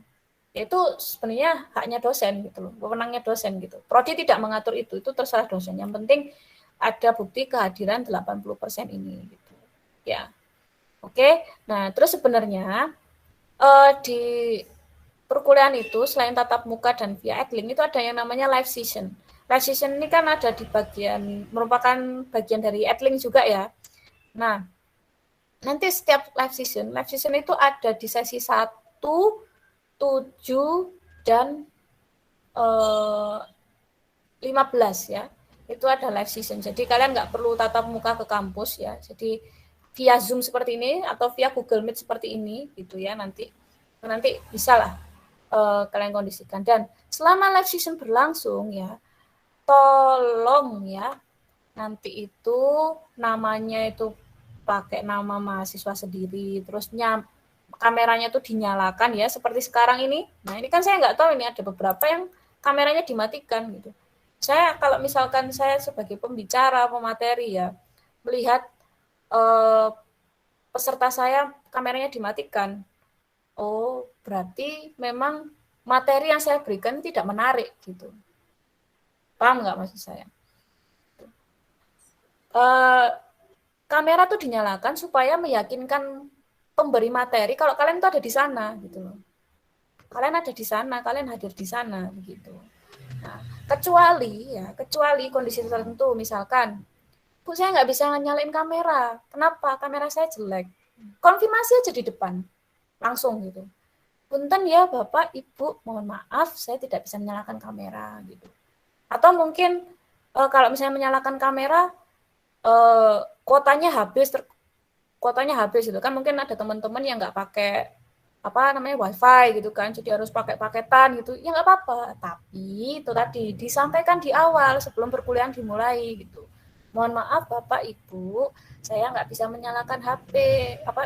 Itu sebenarnya haknya dosen gitu loh, wewenangnya dosen gitu. Prodi tidak mengatur itu terserah dosen. Yang penting ada bukti kehadiran 80% ini gitu. Ya. Oke. Nah, terus sebenarnya di perkuliahan itu selain tatap muka dan via Edlink itu ada yang namanya live session. Live session ini kan ada di merupakan bagian dari Edlink juga ya. Nah, nanti setiap live session itu ada di sesi 1, 7, dan 15 ya. Itu ada live session. Jadi kalian nggak perlu tatap muka ke kampus ya. Jadi via Zoom seperti ini atau via Google Meet seperti ini gitu ya nanti bisa lah kalian kondisikan. Dan selama live session berlangsung ya, tolong ya nanti itu namanya itu pakai nama mahasiswa sendiri, terus kameranya tuh dinyalakan ya seperti sekarang ini. Nah ini kan saya nggak tahu, ini ada beberapa yang kameranya dimatikan gitu. Saya kalau misalkan saya sebagai pembicara pemateri ya melihat peserta saya kameranya dimatikan, oh berarti memang materi yang saya berikan tidak menarik gitu. Paham nggak maksud saya? Kamera tuh dinyalakan supaya meyakinkan pemberi materi kalau kalian itu ada di sana gitu loh. Kalian ada di sana, kalian hadir di sana begitu. Nah, kecuali kondisi tertentu, misalkan Bu saya nggak bisa nyalain kamera. Kenapa? Kamera saya jelek. Konfirmasi aja di depan. Langsung gitu. Punten ya Bapak, Ibu, mohon maaf saya tidak bisa menyalakan kamera gitu. Atau mungkin kalau misalnya menyalakan kamera kuotanya habis itu kan, mungkin ada teman-teman yang nggak pakai wifi gitu kan, jadi harus pakai paketan gitu, ya nggak apa-apa, tapi itu tadi disampaikan di awal sebelum perkuliahan dimulai gitu. Mohon maaf Bapak Ibu, saya nggak bisa menyalakan HP,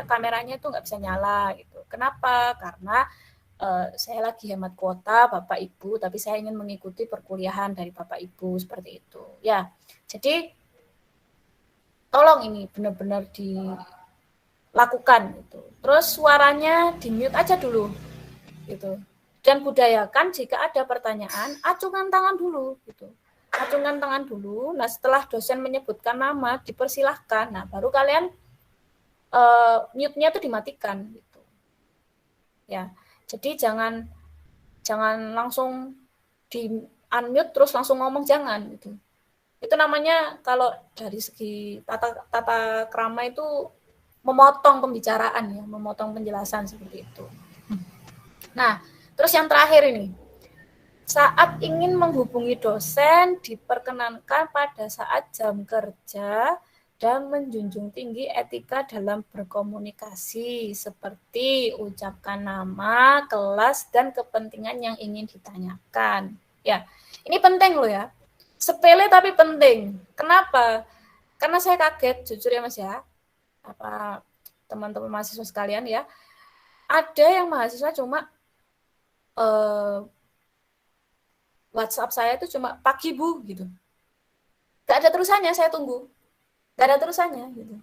kameranya itu nggak bisa nyala gitu. Kenapa? Karena saya lagi hemat kuota Bapak Ibu, tapi saya ingin mengikuti perkuliahan dari Bapak Ibu seperti itu. Ya, jadi tolong ini benar-benar dilakukan gitu. Terus suaranya di-mute aja dulu gitu. Dan budayakan jika ada pertanyaan, acungkan tangan dulu gitu. Acungkan tangan dulu. Nah, setelah dosen menyebutkan nama, dipersilahkan. Nah, baru kalian mute-nya itu dimatikan gitu. Ya. Jadi jangan langsung di unmute terus langsung ngomong, jangan gitu. Itu namanya kalau dari segi tata krama itu memotong pembicaraan ya, memotong penjelasan seperti itu. Nah, terus yang terakhir ini. Saat ingin menghubungi dosen diperkenankan pada saat jam kerja dan menjunjung tinggi etika dalam berkomunikasi seperti ucapkan nama, kelas, dan kepentingan yang ingin ditanyakan. Ya, ini penting loh ya. Sepele tapi penting. Kenapa? Karena saya kaget, jujur ya Mas ya. Teman-teman mahasiswa sekalian ya. Ada yang mahasiswa cuma WhatsApp saya itu cuma pagi Bu gitu. Gak ada terusannya, saya tunggu. Gak ada terusannya gitu.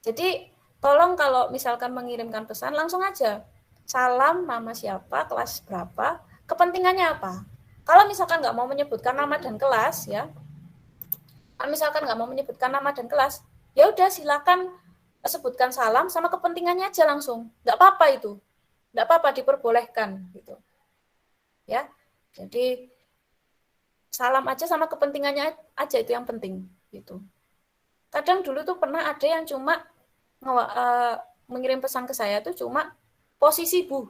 Jadi tolong kalau misalkan mengirimkan pesan langsung aja. Salam, nama siapa, kelas berapa, kepentingannya apa. Kalau misalkan nggak mau menyebutkan nama dan kelas ya, ya udah silakan sebutkan salam sama kepentingannya aja langsung. Nggak apa-apa itu, nggak apa-apa, diperbolehkan gitu. Ya, jadi salam aja sama kepentingannya aja, itu yang penting gitu. Kadang dulu tuh pernah ada yang cuma mengirim pesan ke saya tuh cuma posisi Bu.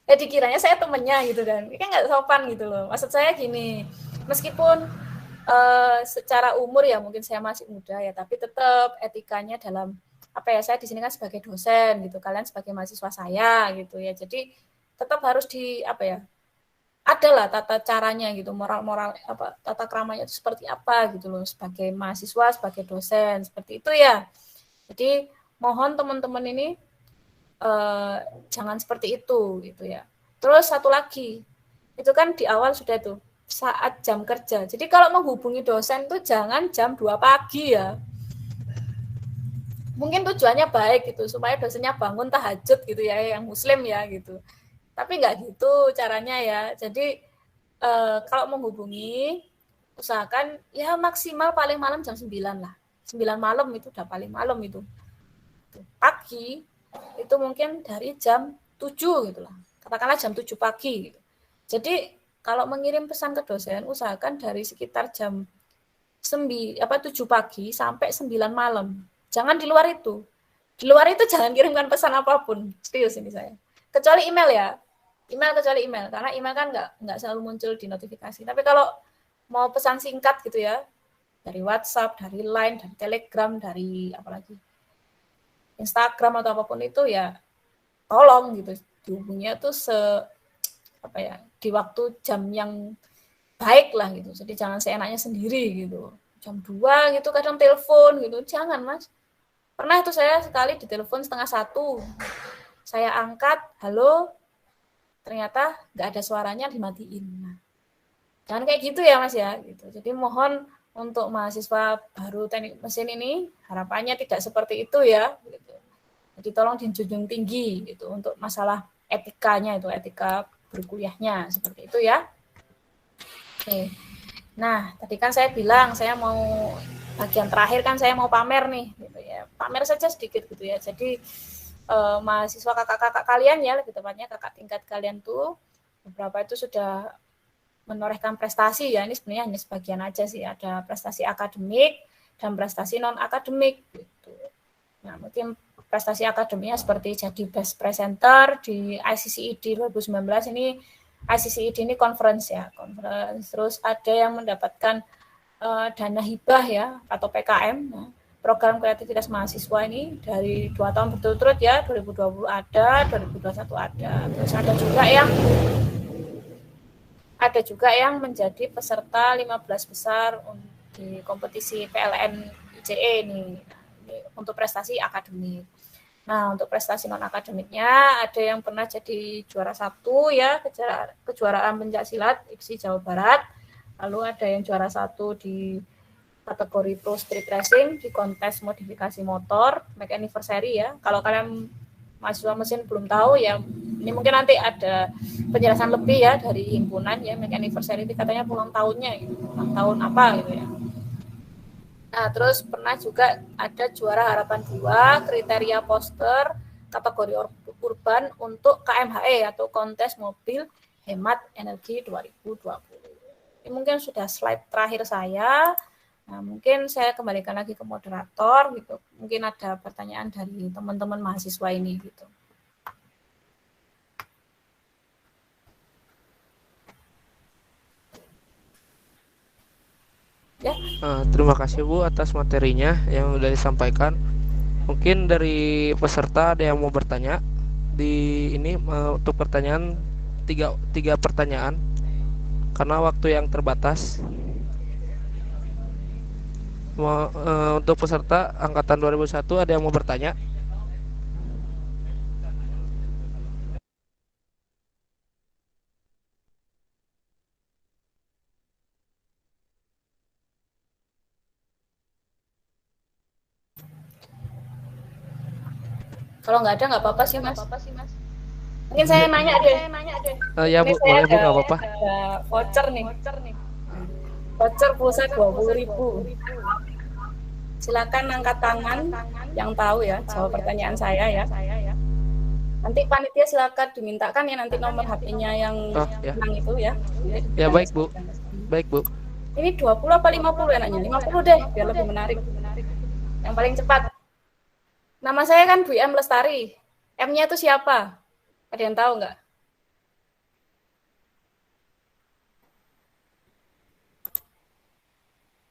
Dikiranya saya temennya gitu kan. Kayak nggak sopan gitu loh. Maksud saya gini, meskipun secara umur ya mungkin saya masih muda ya, tapi tetap etikanya dalam apa ya, saya di sini kan sebagai dosen gitu, kalian sebagai mahasiswa saya gitu ya. Jadi tetap harus di apa ya? Adalah tata caranya gitu, moral apa tata keramanya itu seperti apa gitu loh, sebagai mahasiswa, sebagai dosen, seperti itu ya. Jadi mohon teman-teman ini jangan seperti itu gitu ya. Terus satu lagi, itu kan di awal sudah tuh saat jam kerja. Jadi kalau menghubungi dosen tuh jangan jam 2 pagi ya. Mungkin tujuannya baik gitu, supaya dosennya bangun tahajud gitu ya, yang muslim ya gitu. Tapi nggak gitu caranya ya. Jadi kalau menghubungi, usahakan ya maksimal paling malam jam 9 lah. 9 malam itu udah paling malam itu. Pagi itu mungkin dari jam 7 gitu lah. Katakanlah jam 7 pagi gitu. Jadi kalau mengirim pesan ke dosen, usahakan dari sekitar jam 7 pagi sampai 9 malam. Jangan di luar itu. Di luar itu jangan kirimkan pesan apapun. Serius ini saya. Kecuali email ya. Kecuali email. Karena email kan nggak selalu muncul di notifikasi. Tapi kalau mau pesan singkat gitu ya, dari WhatsApp, dari Line, dari Telegram, dari apalagi Instagram atau apapun itu ya, tolong gitu. Dihubunginya tuh di waktu jam yang baik lah gitu. Jadi jangan seenaknya sendiri gitu. Jam 2 gitu kadang telepon gitu. Jangan Mas. Pernah itu saya sekali ditelepon 12:30. Saya angkat, halo, ternyata nggak ada suaranya, dimatiin. Nah, jangan kayak gitu ya Mas ya. Gitu. Jadi mohon untuk mahasiswa baru teknik mesin ini, harapannya tidak seperti itu ya. Gitu. Jadi tolong dijunjung tinggi gitu untuk masalah etikanya itu, etika berkuliahnya, seperti itu ya. Oke. Nah, tadi kan saya bilang saya mau bagian terakhir kan saya mau pamer nih, gitu ya. Pamer saja sedikit gitu ya. Jadi mahasiswa kakak-kakak kalian ya, lebih tepatnya kakak tingkat kalian tuh beberapa itu sudah menorehkan prestasi ya. Ini sebenarnya hanya sebagian aja sih, ada prestasi akademik dan prestasi non akademik gitu. Nah, mungkin prestasi akademiknya seperti jadi best presenter di ICCED 2019 ini. ICCED ini conference ya, conference. Terus ada yang mendapatkan dana hibah ya atau PKM. Nah, program kreativitas mahasiswa ini dari 2 tahun berturut-turut ya, 2020 ada, 2021 ada. Terus ada juga yang menjadi peserta 15 besar di kompetisi PLN ICE ini untuk prestasi akademik. Nah, untuk prestasi non akademiknya ada yang pernah jadi juara 1 ya, kejuaraan pencaksilat IPSI Jawa Barat. Lalu ada yang juara 1 di kategori Pro Street Racing di kontes modifikasi motor Make Anniversary ya. Kalau kalian mahasiswa mesin belum tahu ya, ini mungkin nanti ada penjelasan lebih ya dari himpunan ya. Make Anniversary itu katanya ulang tahunnya gitu, ulang tahun apa gitu ya. Nah, terus pernah juga ada juara harapan 2 kriteria poster kategori urban untuk KMHE atau kontes mobil hemat energi 2020. Ini mungkin sudah slide terakhir saya. Nah, mungkin saya kembalikan lagi ke moderator gitu. Mungkin ada pertanyaan dari teman-teman mahasiswa ini gitu. Ya. Terima kasih Bu atas materinya yang sudah disampaikan. Mungkin dari peserta ada yang mau bertanya. Di ini untuk pertanyaan tiga pertanyaan karena waktu yang terbatas. Untuk peserta angkatan 2001 ada yang mau bertanya? Kalau nggak ada nggak apa-apa sih Mas. Mungkin saya nanya deh. Ya Bu, boleh Bu, nggak apa-apa. Ada voucher nih. Voucher pulsa 20.000. Silakan angkat tangan yang tahu ya jawab pertanyaan saya ya. Nanti panitia silakan dimintakan ya nanti nomor HP-nya yang menang itu ya. Ya baik Bu. Baik Bu. Ini 20 apa 50 enaknya? 50 deh biar lebih menarik. Yang paling cepat. Nama saya kan Bu M Lestari. M-nya itu siapa? Ada yang tahu nggak?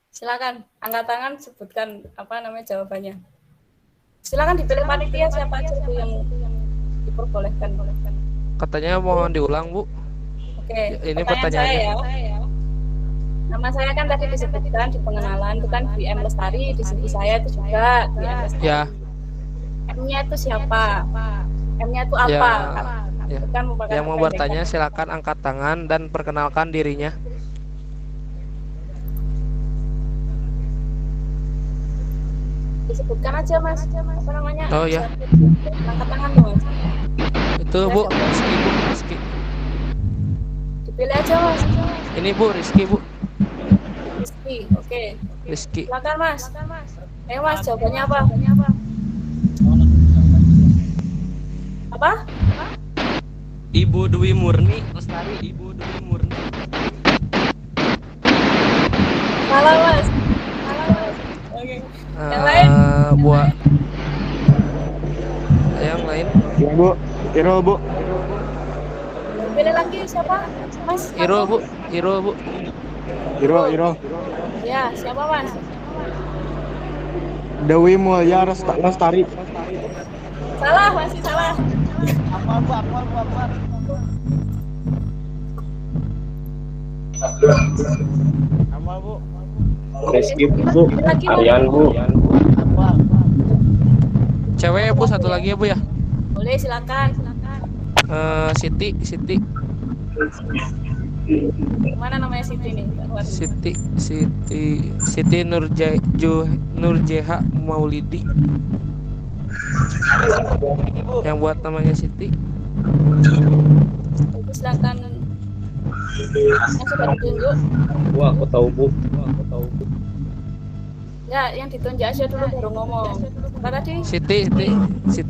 Silakan, angkat tangan, sebutkan apa namanya jawabannya. Silakan dipilih panitia siapa aja itu yang diperbolehkan. Katanya mohon diulang, Bu. Oke, Ini pertanyaan pertanyaannya. saya ya. Nama saya kan tadi disebutkan di pengenalan itu kan Bu M Lestari, di sini saya itu juga Bu M Lestari. Ya. M-nya itu siapa? M-nya itu apa? Ya. Kan Yang mau bertanya silakan angkat tangan dan perkenalkan dirinya. Disebutkan aja Mas, apa namanya? Oh ya. Angkat tangan tuh Mas. Itu Bu, Rizky, Bu, Rizky. Dipilih aja Mas. Ini Bu, Rizky, Bu. Rizky, oke. Rizky. Silakan Mas. Ayo Mas, jawabannya apa? Apa? Ibu Dwi Murni Lestari. Ibu Dwi Murni. Salah Mas. Oke. Yang lain? Buat yang lain. Ya Bu, Irul Bu. Pilih lagi siapa? Mas. Irul Bu, Irul Bu. Irul. Ya, siapa Mas? Dewi Mulya Lestari. Salah, masih salah. Amal Bu. Rizky Bu, Aryan Bu. Cewek ya Bu, satu lagi ya Bu ya. Boleh, silakan. Siti. Mana namanya Siti nih? Siti Nurjeha Maulidi. Yang buat namanya Siti. Itu silakan. Yang sudah ditunjuk. Wah, aku tahu Bu. Ya, yang ditunjuk aja dulu baru ngomong. Apa tadi? Siti.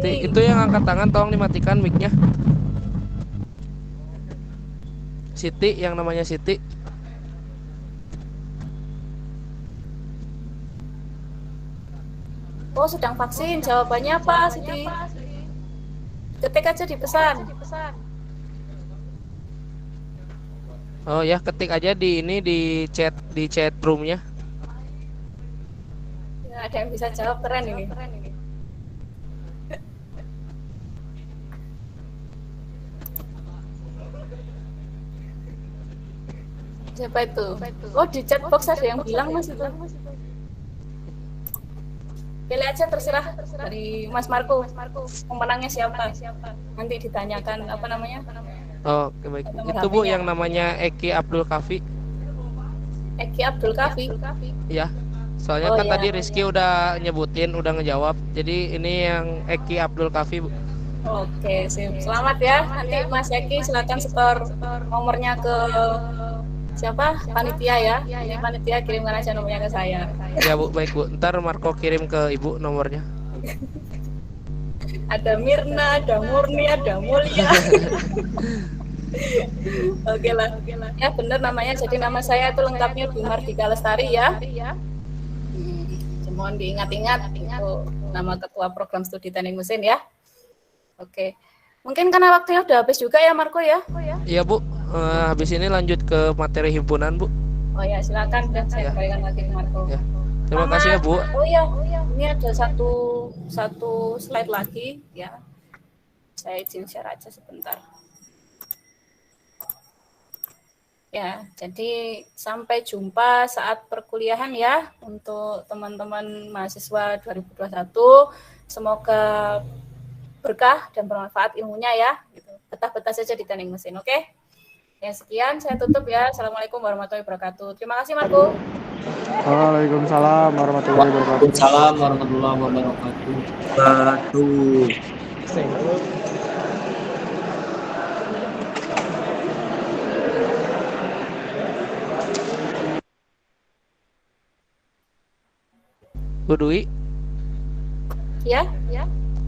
Itu yang angkat tangan tolong dimatikan mic-nya. Siti, yang namanya Siti. Oh, sedang vaksin. Jawabannya apa, Siti? Ketik aja di pesan. Oh ya, ketik aja di chat roomnya. Ya, ada yang bisa jawab, keren ini. Siapa itu? Oh, di chat box ada yang bilang Mas itu. Pilih aja terserah dari Mas Marco. Pemenangnya siapa? Nanti ditanyakan apa namanya? Oh, oke, baik. Itu Bu yang namanya Eki Abdul Kafi. Eki Abdul Kafi. Iya. Soalnya kan tadi Rizky udah nyebutin, udah ngejawab. Jadi ini yang Eki Abdul Kafi, Bu. Oke, sip. Selamat ya. Nanti Mas Eki silakan setor nomornya ke siapa? Panitia ya. Ini panitia kirimkan aja nomornya ke saya. Ya Bu, baik Bu. Ntar Marco kirim ke Ibu nomornya. Ada Mirna, ada Murni, ada Mulia. Oke lah. Ya benar namanya. Jadi nama saya itu lengkapnya Bu Mardika Lestari ya. Mohon diingat-ingat itu nama ketua program studi teknik mesin ya. Oke. Mungkin karena waktunya udah habis juga ya Marco ya. Iya Bu. Habis ini lanjut ke materi himpunan Bu. Oh ya silakan dan saya kembalikan lagi ke Marco. Ya. Terima kasih ya Bu. Oh iya, ini ada satu slide lagi ya. Saya izin share aja sebentar. Ya, jadi sampai jumpa saat perkuliahan ya untuk teman-teman mahasiswa 2021. Semoga berkah dan bermanfaat ilmunya ya. Betah-betah saja di teknik mesin, oke? Ya sekian, saya tutup ya. Assalamualaikum warahmatullahi wabarakatuh. Terima kasih Marco. Waalaikumsalam warahmatullahi wabarakatuh. Waalaikumsalam warahmatullahi wabarakatuh. Bu Dwi. Ya.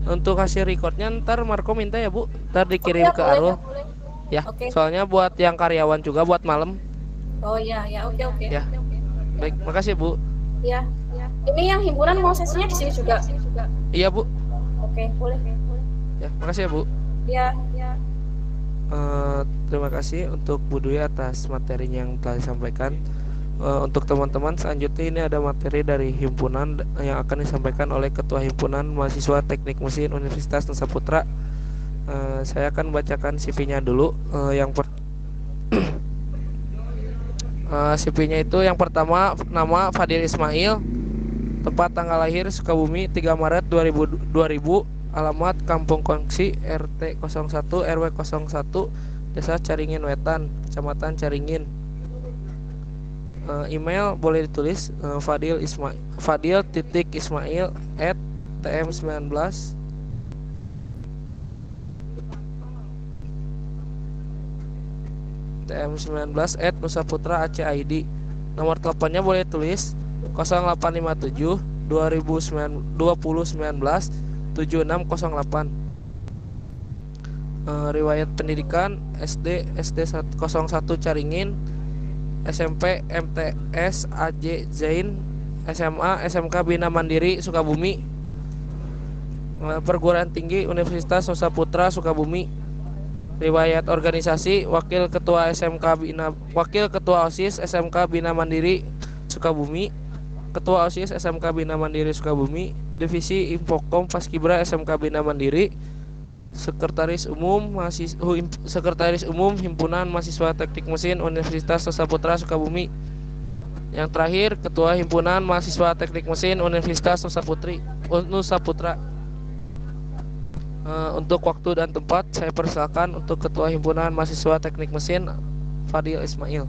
Untuk hasil recordnya ntar Marco minta ya Bu. Ntar dikirim ke Arul. Ya. Soalnya buat yang karyawan juga buat malam. Oh ya, oke. Ya. Baik, makasih Bu. Ya. Ini yang himpunan mau sesinya di sini juga. Iya Bu. Oke, boleh. Ya, makasih ya Bu. Ya. Terima kasih untuk Bu Dwi atas materinya yang telah disampaikan. Untuk teman-teman selanjutnya ini ada materi dari himpunan yang akan disampaikan oleh Ketua Himpunan Mahasiswa Teknik Mesin Universitas Nusa Putra. Saya akan bacakan CV-nya dulu. CV-nya itu yang pertama, nama Fadil Ismail, tempat tanggal lahir Sukabumi 3 Maret 2000, alamat Kampung Kongsi, RT 01 RW 01, Desa Caringin Wetan, Kecamatan Caringin. Email boleh ditulis fadil.ismail@tm19 tm19@nusaputra.ac.id. Nomor teleponnya boleh tulis 0857 2019 7608. Riwayat pendidikan SD 01 Caringin, SMP MTS AJ Zain, SMA SMK Bina Mandiri Sukabumi, perguruan tinggi Universitas Nusa Putra Sukabumi. Riwayat organisasi Wakil Ketua OSIS SMK Bina Mandiri Sukabumi, Ketua OSIS SMK Bina Mandiri Sukabumi, Divisi Infokom Paskibra SMK Bina Mandiri, Sekretaris Umum Himpunan Mahasiswa Teknik Mesin Universitas Nusa Putra Sukabumi. Yang terakhir, Ketua Himpunan Mahasiswa Teknik Mesin Universitas Nusa Putra. Untuk waktu dan tempat saya persilakan untuk Ketua Himpunan Mahasiswa Teknik Mesin Fadil Ismail.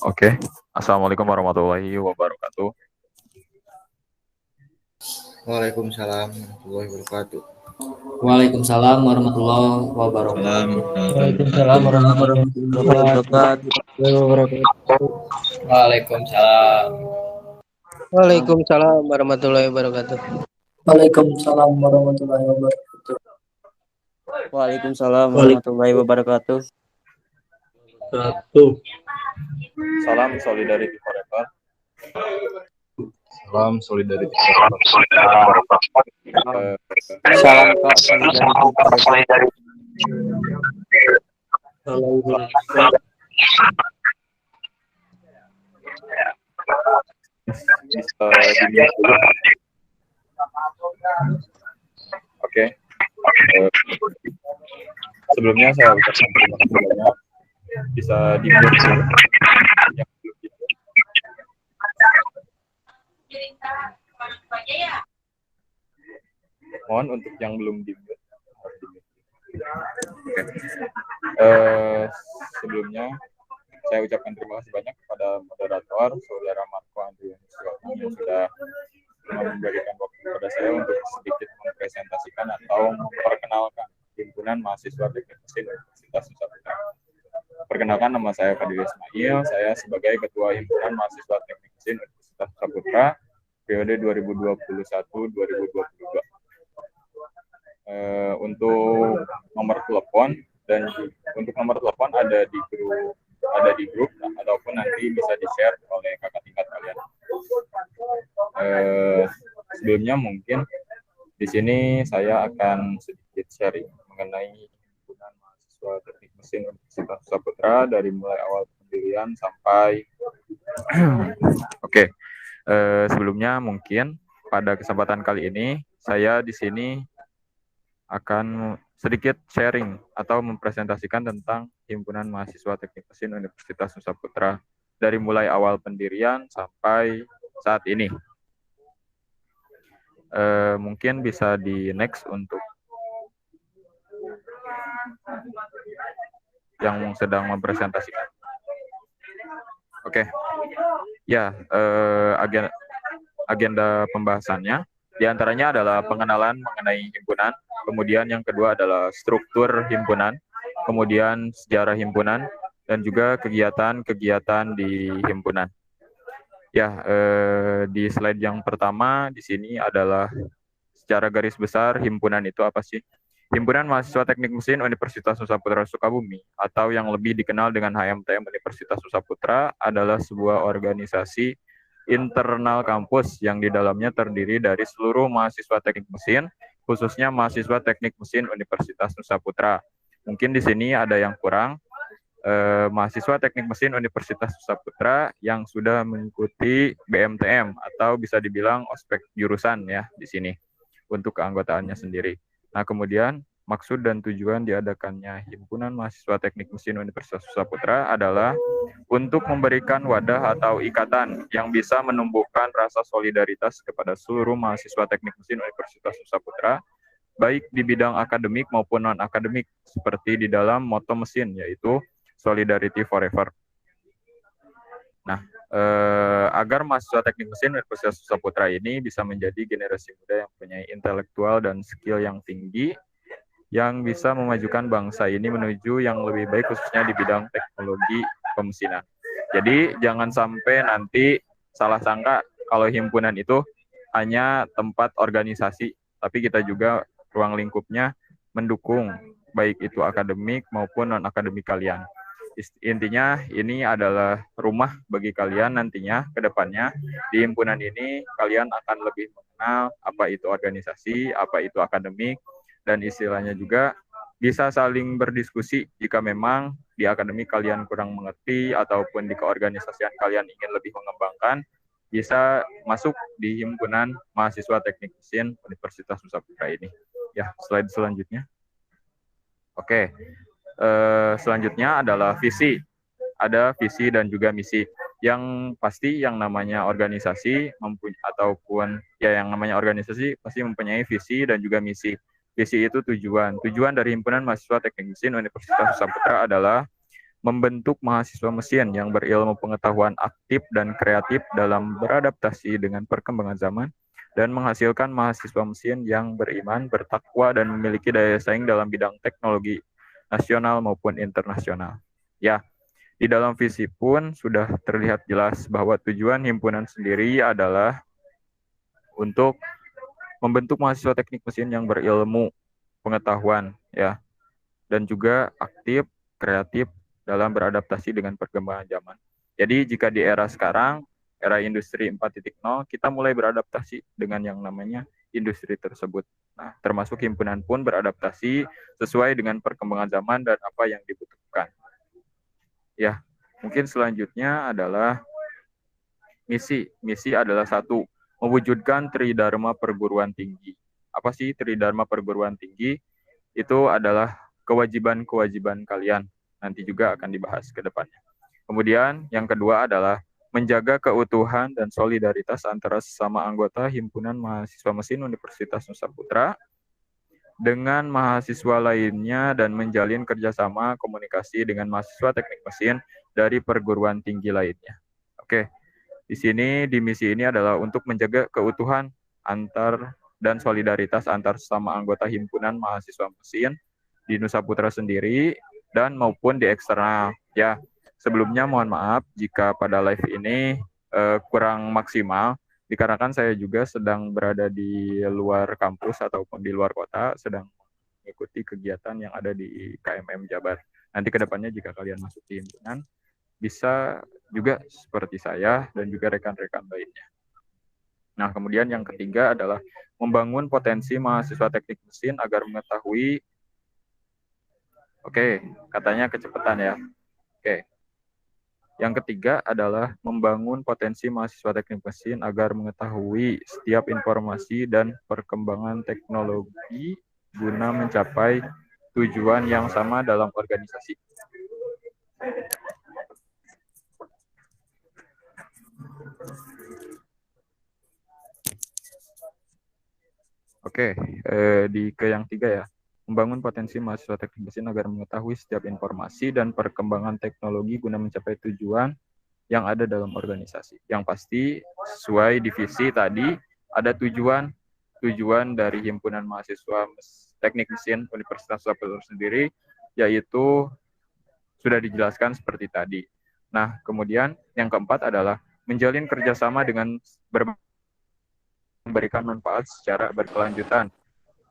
Oke. Assalamualaikum warahmatullahi wabarakatuh. Waalaikumsalam warahmatullahi wabarakatuh. Waalaikumsalam warahmatullahi wabarakatuh. Waalaikumsalam warahmatullahi wabarakatuh. Waalaikumsalam. Waalaikumsalam warahmatullahi wabarakatuh. Waalaikumsalam warahmatullahi wabarakatuh. Waalaikumsalam warahmatullahi wabarakatuh. Salam solidarity forever. Salam solidarity. Salam Kak solidarity. Oke. Sebelumnya saya ucapkan terima kasih banyak. Bisa di-mute yang belum mohon untuk yang belum di-mute. Oke. Sebelumnya saya ucapkan terima kasih banyak kepada moderator Saudara Marco Andrianus yang sudah memberikan waktu kepada saya untuk sedikit mempresentasikan atau memperkenalkan Himpunan Mahasiswa Teknik Mesin Universitas Nusa Putra. Perkenalkan, nama saya Fadil Ismail. Saya sebagai Ketua Himpunan Mahasiswa Teknik Mesin Universitas Nusa Putra periode 2021-2022. Untuk nomor telepon ada di grup ataupun nanti bisa di-share oleh kakak tingkat kalian. Sebelumnya mungkin di sini saya akan sedikit sharing mengenai Himpunan Mahasiswa Teknik Mesin Universitas Nusa Putra dari mulai awal pendirian sampai Oke. Sebelumnya mungkin pada kesempatan kali ini saya di sini akan sedikit sharing atau mempresentasikan tentang Himpunan Mahasiswa Teknik Mesin Universitas Nusa Putra dari mulai awal pendirian sampai saat ini. Mungkin bisa di next untuk yang sedang mempresentasikan. Oke. Ya, agenda pembahasannya diantaranya adalah pengenalan mengenai himpunan, kemudian yang kedua adalah struktur himpunan, kemudian sejarah himpunan, dan juga kegiatan-kegiatan di himpunan. Ya, di slide yang pertama di sini adalah secara garis besar himpunan itu apa sih? Himpunan Mahasiswa Teknik Mesin Universitas Nusa Putra Sukabumi atau yang lebih dikenal dengan HMTM Universitas Nusa Putra adalah sebuah organisasi internal kampus yang di dalamnya terdiri dari seluruh mahasiswa teknik mesin, khususnya mahasiswa teknik mesin Universitas Nusa Putra. Mungkin di sini ada yang kurang, mahasiswa teknik mesin Universitas Nusa Putra yang sudah mengikuti BMTM atau bisa dibilang ospek jurusan ya di sini untuk keanggotaannya sendiri. Nah, kemudian maksud dan tujuan diadakannya Himpunan Mahasiswa Teknik Mesin Universitas Nusa Putra adalah untuk memberikan wadah atau ikatan yang bisa menumbuhkan rasa solidaritas kepada seluruh mahasiswa teknik mesin Universitas Nusa Putra, baik di bidang akademik maupun non-akademik, seperti di dalam moto mesin, yaitu Solidarity Forever. Nah, agar mahasiswa teknik mesin Universitas Nusa Putra ini bisa menjadi generasi muda yang punya intelektual dan skill yang tinggi, yang bisa memajukan bangsa ini menuju yang lebih baik, khususnya di bidang teknologi pemesinan. Jadi jangan sampai nanti salah sangka kalau himpunan itu hanya tempat organisasi, tapi kita juga ruang lingkupnya mendukung baik itu akademik maupun non-akademik kalian. Intinya ini adalah rumah bagi kalian nantinya ke depannya. Di himpunan ini kalian akan lebih mengenal apa itu organisasi, apa itu akademik, dan istilahnya juga bisa saling berdiskusi jika memang di akademik kalian kurang mengerti ataupun di keorganisasian kalian ingin lebih mengembangkan, bisa masuk di himpunan mahasiswa teknik mesin Universitas Nusa Putra ini. Ya, slide selanjutnya. Oke, selanjutnya adalah visi. Ada visi dan juga misi. Yang pasti yang namanya organisasi ataupun ya yang namanya organisasi pasti mempunyai visi dan juga misi. Visi itu tujuan. Tujuan dari Himpunan Mahasiswa Teknik Mesin Universitas Nusa Putra adalah membentuk mahasiswa mesin yang berilmu pengetahuan aktif dan kreatif dalam beradaptasi dengan perkembangan zaman dan menghasilkan mahasiswa mesin yang beriman, bertakwa, dan memiliki daya saing dalam bidang teknologi nasional maupun internasional. Ya, di dalam visi pun sudah terlihat jelas bahwa tujuan himpunan sendiri adalah untuk membentuk mahasiswa teknik mesin yang berilmu pengetahuan ya dan juga aktif, kreatif dalam beradaptasi dengan perkembangan zaman. Jadi jika di era sekarang, era industri 4.0, kita mulai beradaptasi dengan yang namanya industri tersebut. Nah, termasuk himpunan pun beradaptasi sesuai dengan perkembangan zaman dan apa yang dibutuhkan. Ya, mungkin selanjutnya adalah misi. Misi adalah satu, mewujudkan Tridharma Perguruan Tinggi. Apa sih Tridharma Perguruan Tinggi? Itu adalah kewajiban-kewajiban kalian. Nanti juga akan dibahas ke depannya. Kemudian yang kedua adalah menjaga keutuhan dan solidaritas antara sesama anggota Himpunan Mahasiswa Mesin Universitas Nusa Putra dengan mahasiswa lainnya dan menjalin kerjasama komunikasi dengan mahasiswa teknik mesin dari perguruan tinggi lainnya. Oke. Di sini, di misi ini adalah untuk menjaga keutuhan antar dan solidaritas antar sesama anggota himpunan mahasiswa mesin di Nusa Putra sendiri dan maupun di eksternal. Ya, sebelumnya mohon maaf jika pada live ini kurang maksimal, dikarenakan saya juga sedang berada di luar kampus ataupun di luar kota, sedang mengikuti kegiatan yang ada di KMM Jabar. Nanti ke depannya jika kalian masuk di himpunan, bisa juga seperti saya dan juga rekan-rekan lainnya. Nah, kemudian yang ketiga adalah membangun potensi mahasiswa teknik mesin agar mengetahui, katanya kecepatan ya. Yang ketiga adalah membangun potensi mahasiswa teknik mesin agar mengetahui setiap informasi dan perkembangan teknologi guna mencapai tujuan yang sama dalam organisasi. Ke yang tiga ya, membangun potensi mahasiswa teknik mesin agar mengetahui setiap informasi dan perkembangan teknologi guna mencapai tujuan yang ada dalam organisasi. Yang pasti sesuai divisi tadi ada tujuan dari himpunan mahasiswa teknik mesin Universitas Nusa Putra sendiri, yaitu sudah dijelaskan seperti tadi. Nah, kemudian yang keempat adalah menjalin kerjasama dengan memberikan manfaat secara berkelanjutan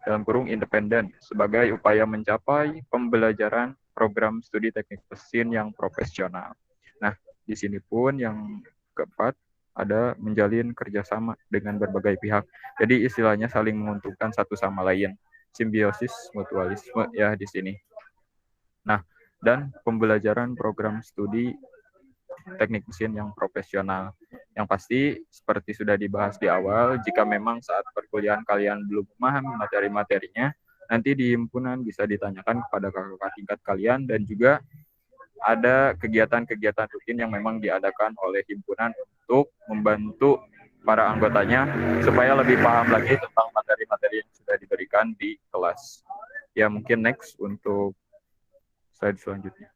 dalam kurung independen sebagai upaya mencapai pembelajaran program studi teknik mesin yang profesional. Nah, di sini pun yang keempat ada menjalin kerjasama dengan berbagai pihak. Jadi istilahnya saling menguntungkan satu sama lain. Simbiosis mutualisme ya di sini. Nah, dan pembelajaran program studi teknik mesin yang profesional. Yang pasti seperti sudah dibahas di awal, jika memang saat perkuliahan kalian belum memahami materi-materinya, nanti di himpunan bisa ditanyakan kepada kakak tingkat kalian, dan juga ada kegiatan-kegiatan rutin yang memang diadakan oleh himpunan untuk membantu para anggotanya supaya lebih paham lagi tentang materi-materi yang sudah diberikan di kelas. Ya, mungkin next untuk slide selanjutnya.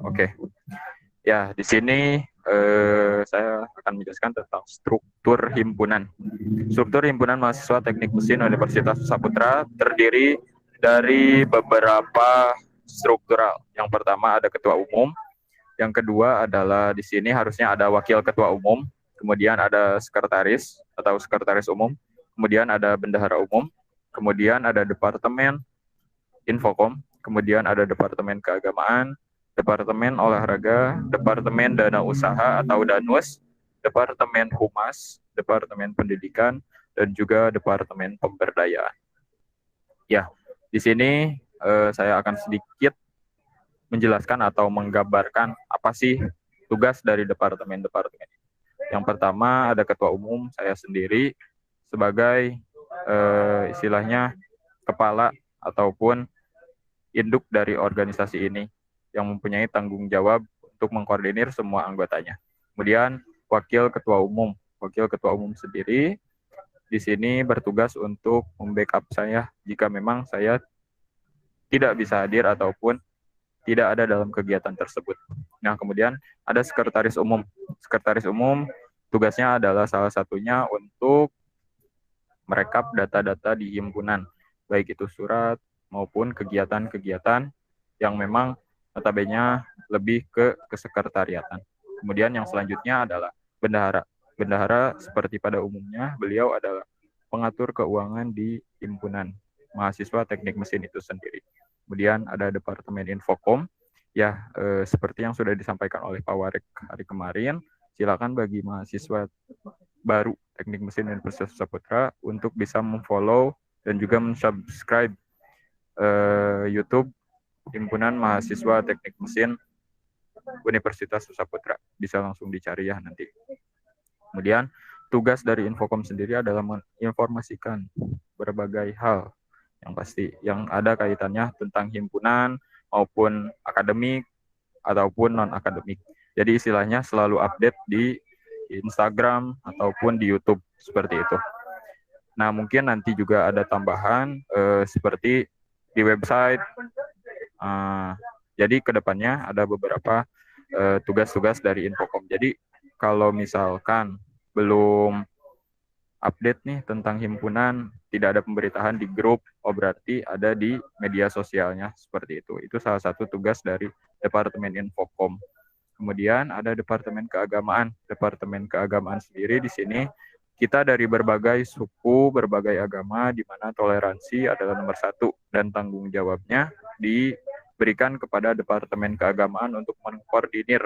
Oke. Ya, di sini saya akan menjelaskan tentang struktur himpunan. Struktur himpunan mahasiswa teknik mesin Universitas Saputra terdiri dari beberapa struktural. Yang pertama ada ketua umum, yang kedua adalah di sini harusnya ada wakil ketua umum, kemudian ada sekretaris atau sekretaris umum, kemudian ada bendahara umum, kemudian ada departemen infokom, kemudian ada departemen keagamaan, departemen olahraga, departemen dana usaha atau danus, departemen humas, departemen pendidikan, dan juga departemen pemberdayaan. Ya, di sini saya akan sedikit menjelaskan atau menggambarkan apa sih tugas dari departemen-departemen ini. Yang pertama ada ketua umum, saya sendiri sebagai istilahnya kepala ataupun induk dari organisasi ini yang mempunyai tanggung jawab untuk mengkoordinir semua anggotanya. Kemudian wakil ketua umum. Wakil ketua umum sendiri di sini bertugas untuk membackup saya jika memang saya tidak bisa hadir ataupun tidak ada dalam kegiatan tersebut. Nah, kemudian ada sekretaris umum. Sekretaris umum tugasnya adalah salah satunya untuk merekap data-data di himpunan, baik itu surat maupun kegiatan-kegiatan yang memang notabene lebih ke kesekretariatan. Kemudian yang selanjutnya adalah bendahara. Bendahara seperti pada umumnya, beliau adalah pengatur keuangan di himpunan mahasiswa teknik mesin itu sendiri. Kemudian ada departemen infokom, ya seperti yang sudah disampaikan oleh Pak Warek hari kemarin, silakan bagi mahasiswa baru teknik mesin Universitas Saputra untuk bisa memfollow dan juga mensubscribe YouTube Himpunan Mahasiswa Teknik Mesin Universitas Saputra. Bisa langsung dicari ya nanti. Kemudian tugas dari Infokom sendiri adalah menginformasikan berbagai hal yang pasti yang ada kaitannya tentang himpunan maupun akademik ataupun non-akademik. Jadi istilahnya selalu update di Instagram ataupun di YouTube seperti itu. Nah, mungkin nanti juga ada tambahan seperti di website. Jadi kedepannya ada beberapa tugas-tugas dari Infokom. Jadi kalau misalkan belum update nih tentang himpunan, tidak ada pemberitahuan di grup, oh berarti ada di media sosialnya seperti itu. Itu salah satu tugas dari Departemen Infokom. Kemudian ada Departemen Keagamaan. Departemen Keagamaan sendiri di sini kita dari berbagai suku, berbagai agama, di mana toleransi adalah nomor satu dan tanggung jawabnya diberikan kepada Departemen Keagamaan untuk mengkoordinir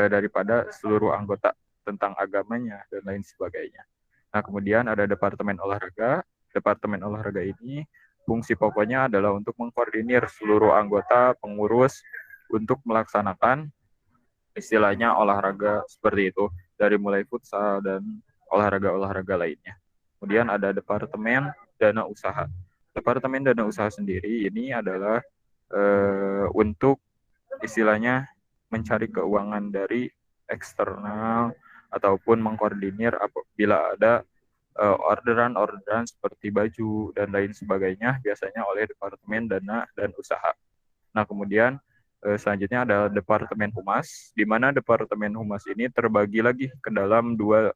daripada seluruh anggota tentang agamanya dan lain sebagainya. Nah, kemudian ada Departemen Olahraga. Departemen Olahraga ini fungsi pokoknya adalah untuk mengkoordinir seluruh anggota pengurus untuk melaksanakan istilahnya olahraga seperti itu, dari mulai futsal dan olahraga-olahraga lainnya. Kemudian ada Departemen Dana Usaha. Departemen Dana Usaha sendiri ini adalah untuk istilahnya mencari keuangan dari eksternal ataupun mengkoordinir apabila ada orderan-orderan seperti baju dan lain sebagainya, biasanya oleh Departemen Dana dan Usaha. Nah, kemudian selanjutnya ada Departemen Humas, di mana Departemen Humas ini terbagi lagi ke dalam dua.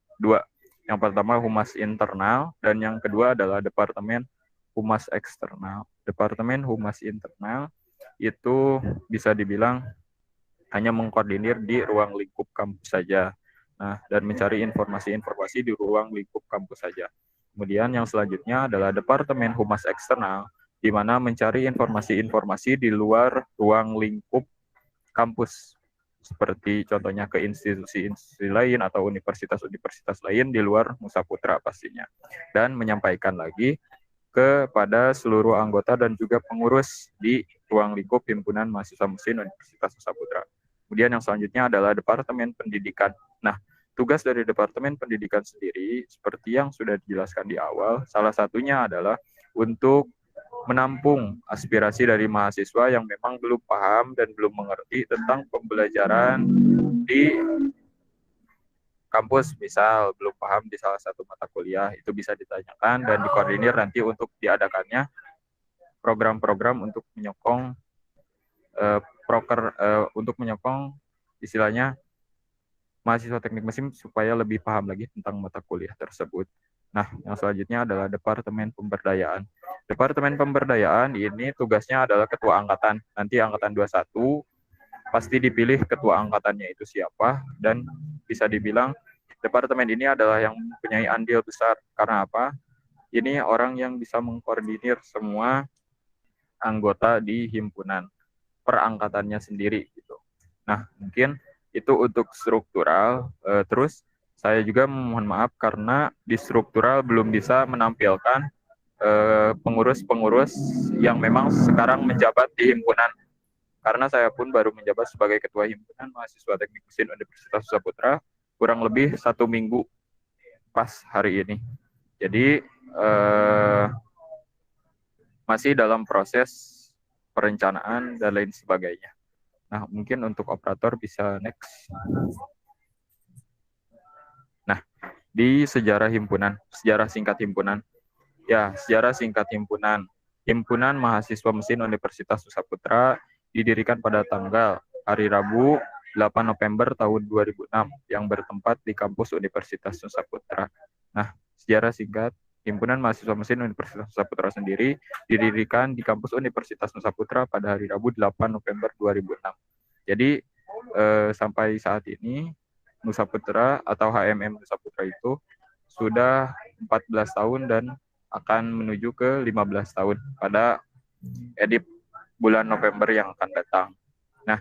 Yang pertama Humas Internal dan yang kedua adalah Departemen Humas Eksternal. Departemen Humas Internal itu bisa dibilang hanya mengkoordinir di ruang lingkup kampus saja. Nah, dan mencari informasi-informasi di ruang lingkup kampus saja. Kemudian yang selanjutnya adalah Departemen Humas Eksternal, di mana mencari informasi-informasi di luar ruang lingkup kampus, seperti contohnya ke institusi-institusi lain atau universitas-universitas lain di luar Nusa Putra pastinya, dan menyampaikan lagi kepada seluruh anggota dan juga pengurus di ruang lingkup Himpunan Mahasiswa Mesin Universitas Nusa Putra. Kemudian yang selanjutnya adalah Departemen Pendidikan. Nah, tugas dari Departemen Pendidikan sendiri, seperti yang sudah dijelaskan di awal, salah satunya adalah untuk menampung aspirasi dari mahasiswa yang memang belum paham dan belum mengerti tentang pembelajaran di kampus. Misal belum paham di salah satu mata kuliah, itu bisa ditanyakan dan dikoordinir nanti untuk diadakannya program-program untuk menyokong untuk menyokong istilahnya mahasiswa teknik mesin supaya lebih paham lagi tentang mata kuliah tersebut. Nah, yang selanjutnya adalah Departemen Pemberdayaan. Departemen Pemberdayaan ini tugasnya adalah ketua angkatan. Nanti angkatan 21 pasti dipilih ketua angkatannya itu siapa, dan bisa dibilang departemen ini adalah yang mempunyai andil besar. Karena apa? Ini orang yang bisa mengkoordinir semua anggota di himpunan perangkatannya sendiri gitu. Nah, mungkin itu untuk struktural. Terus saya juga mohon maaf karena di struktural belum bisa menampilkan pengurus-pengurus yang memang sekarang menjabat di himpunan. Karena saya pun baru menjabat sebagai ketua himpunan mahasiswa teknik mesin Universitas Nusa Putra kurang lebih 1 minggu pas hari ini. Jadi masih dalam proses perencanaan dan lain sebagainya. Nah, mungkin untuk operator bisa next. Nah, di sejarah himpunan, sejarah singkat himpunan. Ya, sejarah singkat himpunan. Himpunan Mahasiswa Mesin Universitas Nusa Putra didirikan pada tanggal hari Rabu 8 November tahun 2006 yang bertempat di kampus Universitas Nusa Putra. Nah, sejarah singkat Himpunan Mahasiswa Mesin Universitas Nusa Putra sendiri didirikan di kampus Universitas Nusa Putra pada hari Rabu 8 November 2006. Jadi sampai saat ini Nusa Putra atau HMM Nusa Putra itu sudah 14 tahun dan akan menuju ke 15 tahun pada edit bulan November yang akan datang. Nah,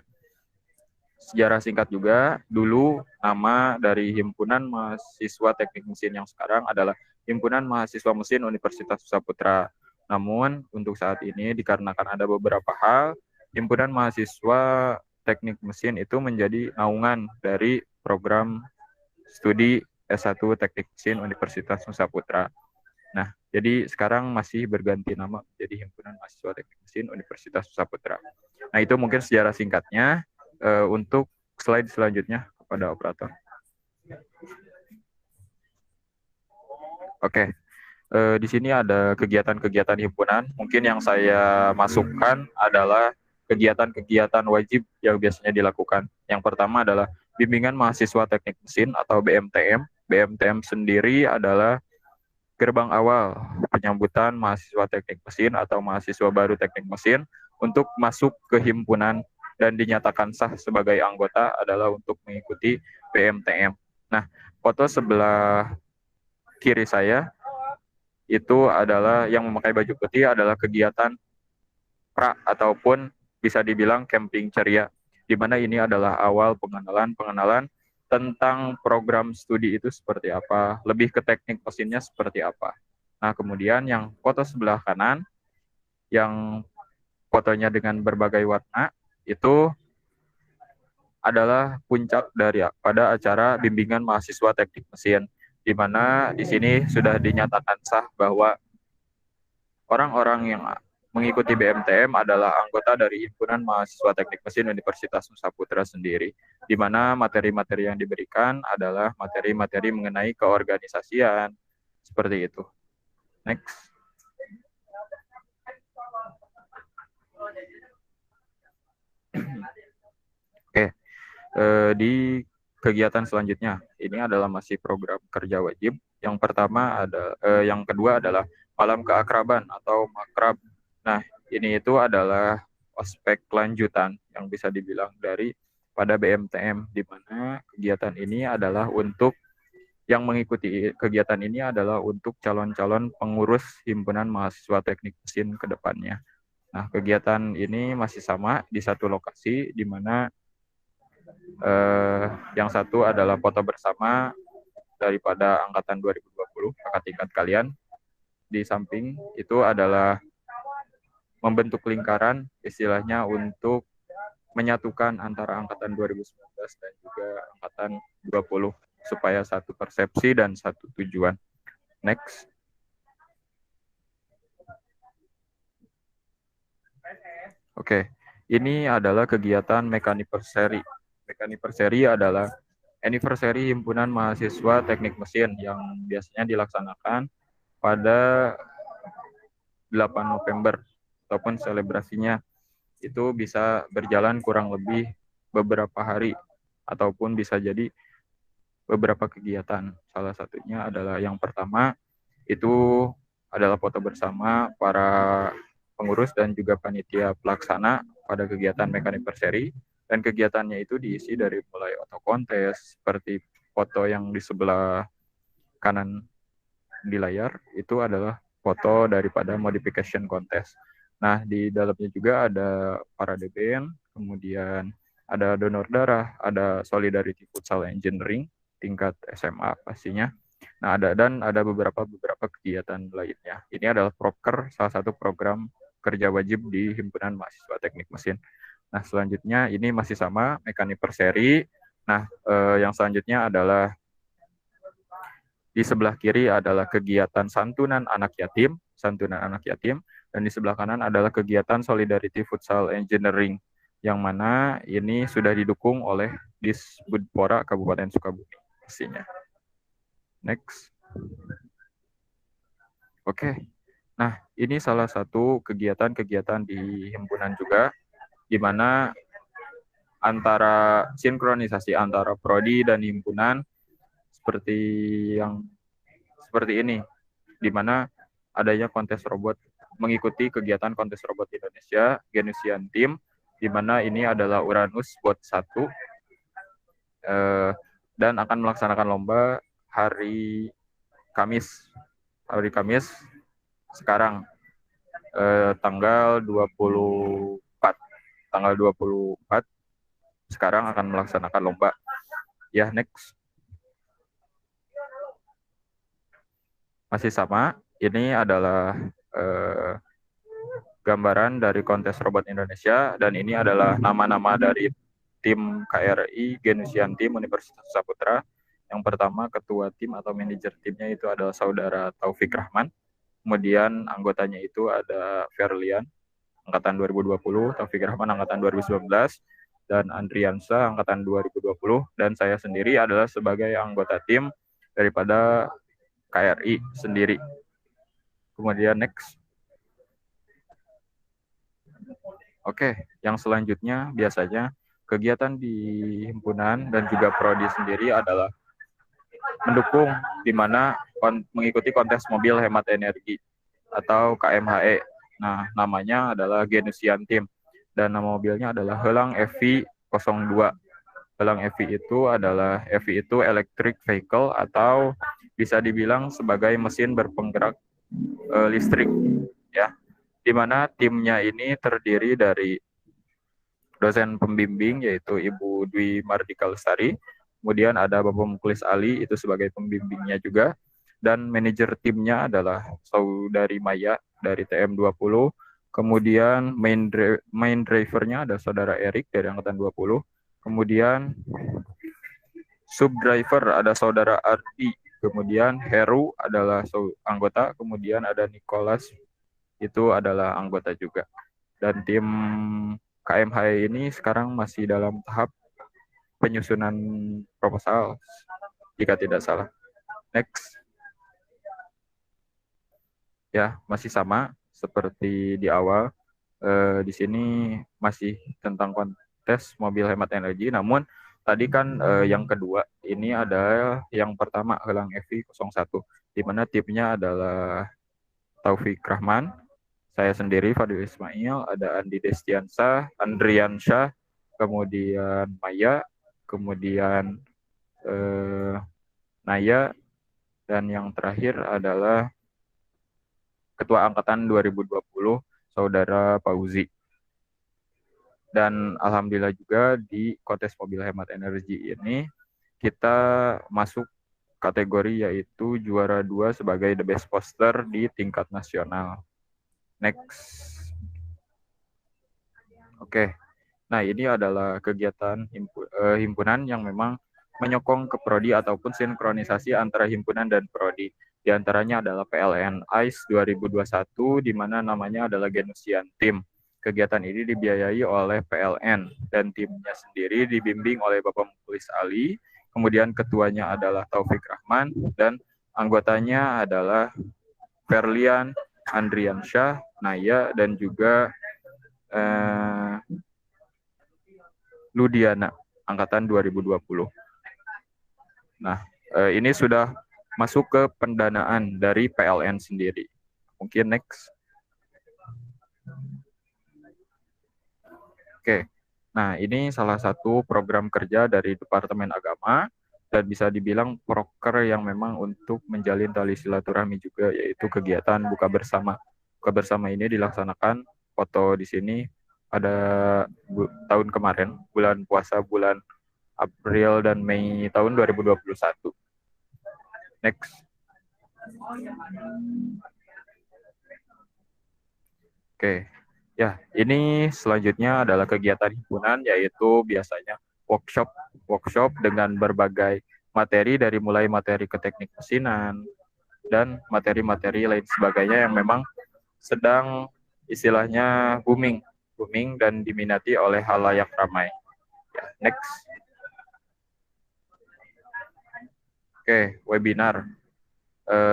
sejarah singkat juga, dulu nama dari Himpunan Mahasiswa Teknik Mesin yang sekarang adalah Himpunan Mahasiswa Mesin Universitas Nusa Putra. Namun, untuk saat ini dikarenakan ada beberapa hal, Himpunan Mahasiswa Teknik Mesin itu menjadi naungan dari program studi S1 Teknik Mesin Universitas Nusa Putra. Nah, jadi sekarang masih berganti nama menjadi Himpunan Mahasiswa Teknik Mesin Universitas Nusa Putra. Nah, itu mungkin sejarah singkatnya. Untuk slide selanjutnya kepada operator. Oke, di sini ada kegiatan-kegiatan himpunan. Mungkin yang saya masukkan adalah kegiatan-kegiatan wajib yang biasanya dilakukan. Yang pertama adalah bimbingan mahasiswa teknik mesin atau BMTM. BMTM sendiri adalah gerbang awal penyambutan mahasiswa teknik mesin atau mahasiswa baru teknik mesin untuk masuk ke himpunan dan dinyatakan sah sebagai anggota adalah untuk mengikuti BMTM. Nah, foto sebelah kiri saya itu adalah yang memakai baju putih adalah kegiatan pra ataupun bisa dibilang camping ceria, di mana ini adalah awal pengenalan tentang program studi itu seperti apa, lebih ke teknik mesinnya seperti apa. Nah, kemudian yang foto sebelah kanan, yang fotonya dengan berbagai warna, itu adalah puncak dari pada acara bimbingan mahasiswa teknik mesin, di mana di sini sudah dinyatakan sah bahwa orang-orang yang mengikuti BMTM adalah anggota dari Himpunan Mahasiswa Teknik Mesin Universitas Nusa Putra sendiri, di mana materi-materi yang diberikan adalah materi-materi mengenai keorganisasian, seperti itu. Next. Oke, di kegiatan selanjutnya ini adalah masih program kerja wajib. Yang pertama yang kedua adalah malam keakraban atau makrab. Nah, ini itu adalah aspek lanjutan yang bisa dibilang dari pada BMTM, di mana kegiatan ini adalah untuk Yang mengikuti kegiatan ini adalah untuk calon-calon pengurus himpunan mahasiswa teknik mesin ke depannya. Nah, kegiatan ini masih sama di satu lokasi, di mana yang satu adalah foto bersama daripada angkatan 2020, kakak tingkat kalian. Di samping itu adalah membentuk lingkaran, istilahnya untuk menyatukan antara angkatan 2019 dan juga angkatan 20, supaya satu persepsi dan satu tujuan. Next. Oke, ini adalah kegiatan Mekaniversary. Mekaniversary adalah anniversary himpunan mahasiswa teknik mesin yang biasanya dilaksanakan pada 8 November, ataupun selebrasinya itu bisa berjalan kurang lebih beberapa hari, ataupun bisa jadi beberapa kegiatan. Salah satunya adalah yang pertama itu adalah foto bersama para pengurus dan juga panitia pelaksana pada kegiatan Mekaniversary, dan kegiatannya itu diisi dari mulai auto kontes seperti foto yang di sebelah kanan di layar itu adalah foto daripada modification contest. Nah, di dalamnya juga ada parade band, kemudian ada donor darah, ada solidarity futsal engineering tingkat SMA pastinya. Nah, ada beberapa kegiatan lainnya. Ini adalah proker, salah satu program kerja wajib di himpunan mahasiswa teknik mesin. Nah, selanjutnya ini masih sama Mekaniversary. Nah, yang selanjutnya adalah di sebelah kiri adalah kegiatan santunan anak yatim, dan di sebelah kanan adalah kegiatan solidarity futsal engineering, yang mana ini sudah didukung oleh Disbudpora Kabupaten Sukabumi pastinya. Next. Oke. Nah, ini salah satu kegiatan-kegiatan di himpunan juga, di mana antara sinkronisasi antara prodi dan himpunan seperti ini, di mana adanya kontes robot, mengikuti kegiatan kontes robot Indonesia Genusian Team, di mana ini adalah Uranus Bot 1, dan akan melaksanakan lomba hari Kamis sekarang, tanggal 24 sekarang akan melaksanakan lomba. Ya, next. Masih sama, ini adalah gambaran dari kontes robot Indonesia, dan ini adalah nama-nama dari tim KRI Genusian Team Universitas Saputra. Yang pertama, ketua tim atau manajer timnya itu adalah saudara Taufik Rahman. Kemudian anggotanya itu ada Ferlian, angkatan 2020, Taufik Rahman, angkatan 2019, dan Andriansa, angkatan 2020, dan saya sendiri adalah sebagai anggota tim daripada KRI sendiri. Kemudian next. Oke, yang selanjutnya biasanya kegiatan di himpunan dan juga prodi sendiri adalah mendukung, di mana mengikuti kontes mobil hemat energi atau KMHE. Nah, namanya adalah Genusian Team, dan nama mobilnya adalah Helang EV02. Helang EV itu electric vehicle, atau bisa dibilang sebagai mesin berpenggerak listrik, ya. Di mana timnya ini terdiri dari dosen pembimbing yaitu Ibu Dwi Mardika Lestari, kemudian ada Bapak Muklis Ali itu sebagai pembimbingnya juga, dan manajer timnya adalah Saudari Maya dari TM20, kemudian main drivernya ada Saudara Erik dari angkatan 20, kemudian sub driver ada Saudara Ardi, kemudian Heru adalah anggota, kemudian ada Nicholas itu adalah anggota juga. Dan tim KMH ini sekarang masih dalam tahap penyusunan proposal, jika tidak salah. Next. Ya, masih sama seperti di awal. Di sini masih tentang kontes mobil hemat energi, namun tadi kan yang kedua ini ada yang pertama Helang EV01, di mana timnya adalah Taufik Rahman, saya sendiri Fadil Ismail, ada Andi Destiansa, Andriansyah, kemudian Maya, kemudian Naya, dan yang terakhir adalah Ketua Angkatan 2020, Saudara Pauzi. Dan alhamdulillah juga di kontes mobil hemat energi ini kita masuk kategori yaitu juara 2 sebagai the best poster di tingkat nasional. Next. Oke. Nah, ini adalah kegiatan himpunan yang memang menyokong ke prodi ataupun sinkronisasi antara himpunan dan prodi. Di antaranya adalah PLN ICE 2021 di mana namanya adalah Genusian Team. Kegiatan ini dibiayai oleh PLN dan timnya sendiri dibimbing oleh Bapak Mukhlis Ali, kemudian ketuanya adalah Taufik Rahman dan anggotanya adalah Ferlian, Andrian Syah, Naya, dan juga Ludiana, angkatan 2020. Nah, ini sudah masuk ke pendanaan dari PLN sendiri. Mungkin next. Oke, nah ini salah satu program kerja dari Departemen Agama dan bisa dibilang proker yang memang untuk menjalin tali silaturahmi juga, yaitu kegiatan buka bersama. Buka bersama ini dilaksanakan, foto di sini pada tahun kemarin, bulan puasa bulan April dan Mei tahun 2021. Next. Oke. Ya, ini selanjutnya adalah kegiatan himpunan, yaitu biasanya workshop dengan berbagai materi dari mulai materi ke teknik mesinan dan materi-materi lain sebagainya yang memang sedang istilahnya booming dan diminati oleh halayak ramai. Ya, next. Oke, webinar.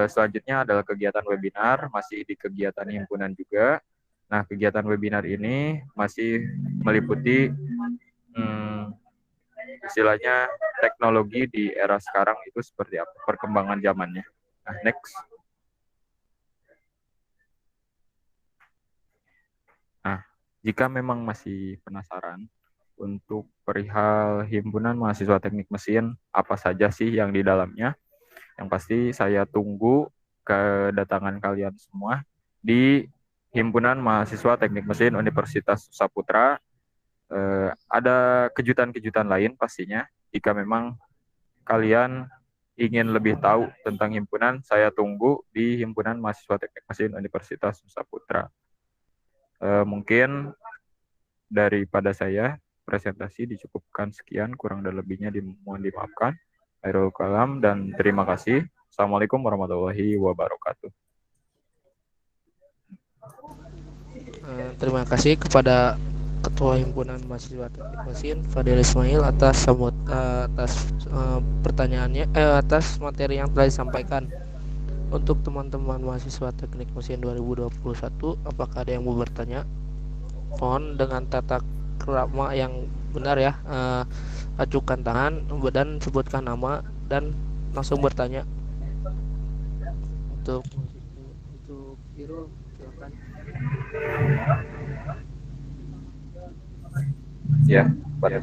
Selanjutnya adalah kegiatan webinar, masih di kegiatan himpunan juga. Nah, kegiatan webinar ini masih meliputi istilahnya teknologi di era sekarang itu seperti apa, perkembangan zamannya. Nah, next. Nah, jika memang masih penasaran untuk perihal himpunan mahasiswa teknik mesin, apa saja sih yang di dalamnya? Yang pasti saya tunggu kedatangan kalian semua di Himpunan Mahasiswa Teknik Mesin Universitas Saputra. Ada kejutan-kejutan lain pastinya. Jika memang kalian ingin lebih tahu tentang himpunan, saya tunggu di Himpunan Mahasiswa Teknik Mesin Universitas Saputra. Mungkin daripada saya, presentasi dicukupkan sekian, kurang dan lebihnya mohon dimaafkan. Khairul kalam dan terima kasih. Assalamualaikum warahmatullahi wabarakatuh. Terima kasih kepada Ketua Himpunan Mahasiswa Teknik Mesin Fadil Ismail atas pertanyaannya, atas materi yang telah disampaikan. Untuk teman-teman mahasiswa Teknik Mesin 2021, apakah ada yang mau bertanya? Mohon dengan tata krama yang benar ya, ajukan tangan dan sebutkan nama dan langsung bertanya. Untuk Irul, silakan. Ya, pada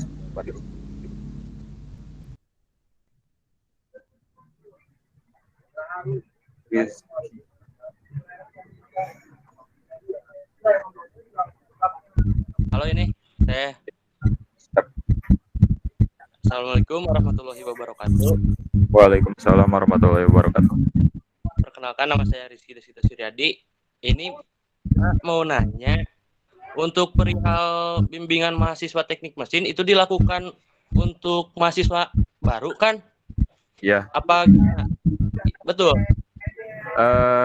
yes. Halo, ini saya. Assalamualaikum warahmatullahi wabarakatuh. Waalaikumsalam warahmatullahi wabarakatuh. Perkenalkan, nama saya Rizky Desita Suryadi. Ini mau nanya, untuk perihal bimbingan mahasiswa teknik mesin itu dilakukan untuk mahasiswa baru kan? Ya. Apa betul?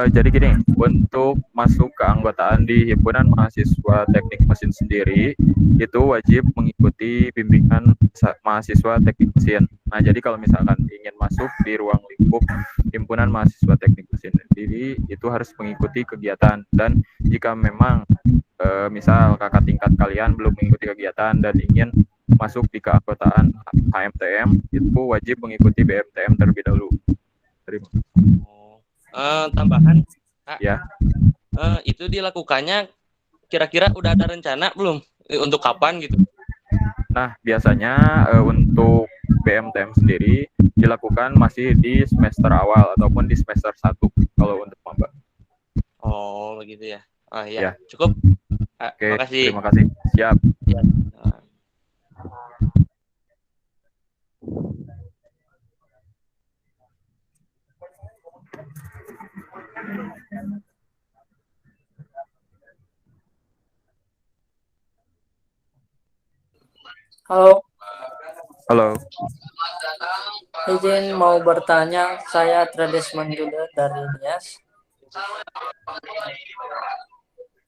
Jadi gini, untuk masuk keanggotaan di Himpunan Mahasiswa Teknik Mesin sendiri, itu wajib mengikuti bimbingan mahasiswa teknik mesin. Nah, jadi kalau misalkan ingin masuk di ruang lingkup Himpunan Mahasiswa Teknik Mesin sendiri, itu harus mengikuti kegiatan. Dan jika memang misal kakak tingkat kalian belum mengikuti kegiatan dan ingin masuk di keanggotaan HMTM, itu wajib mengikuti BMTM terlebih dahulu. Terima kasih. Tambahan, Kak, ya. Itu dilakukannya kira-kira udah ada rencana belum untuk kapan gitu? Nah, biasanya untuk BMTM sendiri dilakukan masih di semester awal ataupun di semester 1 kalau untuk maba. Oh, begitu ya. Oh Ya. iya, cukup. Oke, Makasih. terima kasih. Siap. Ya. Halo, Halo. izin mau bertanya, saya Tradesman juga dari Nias.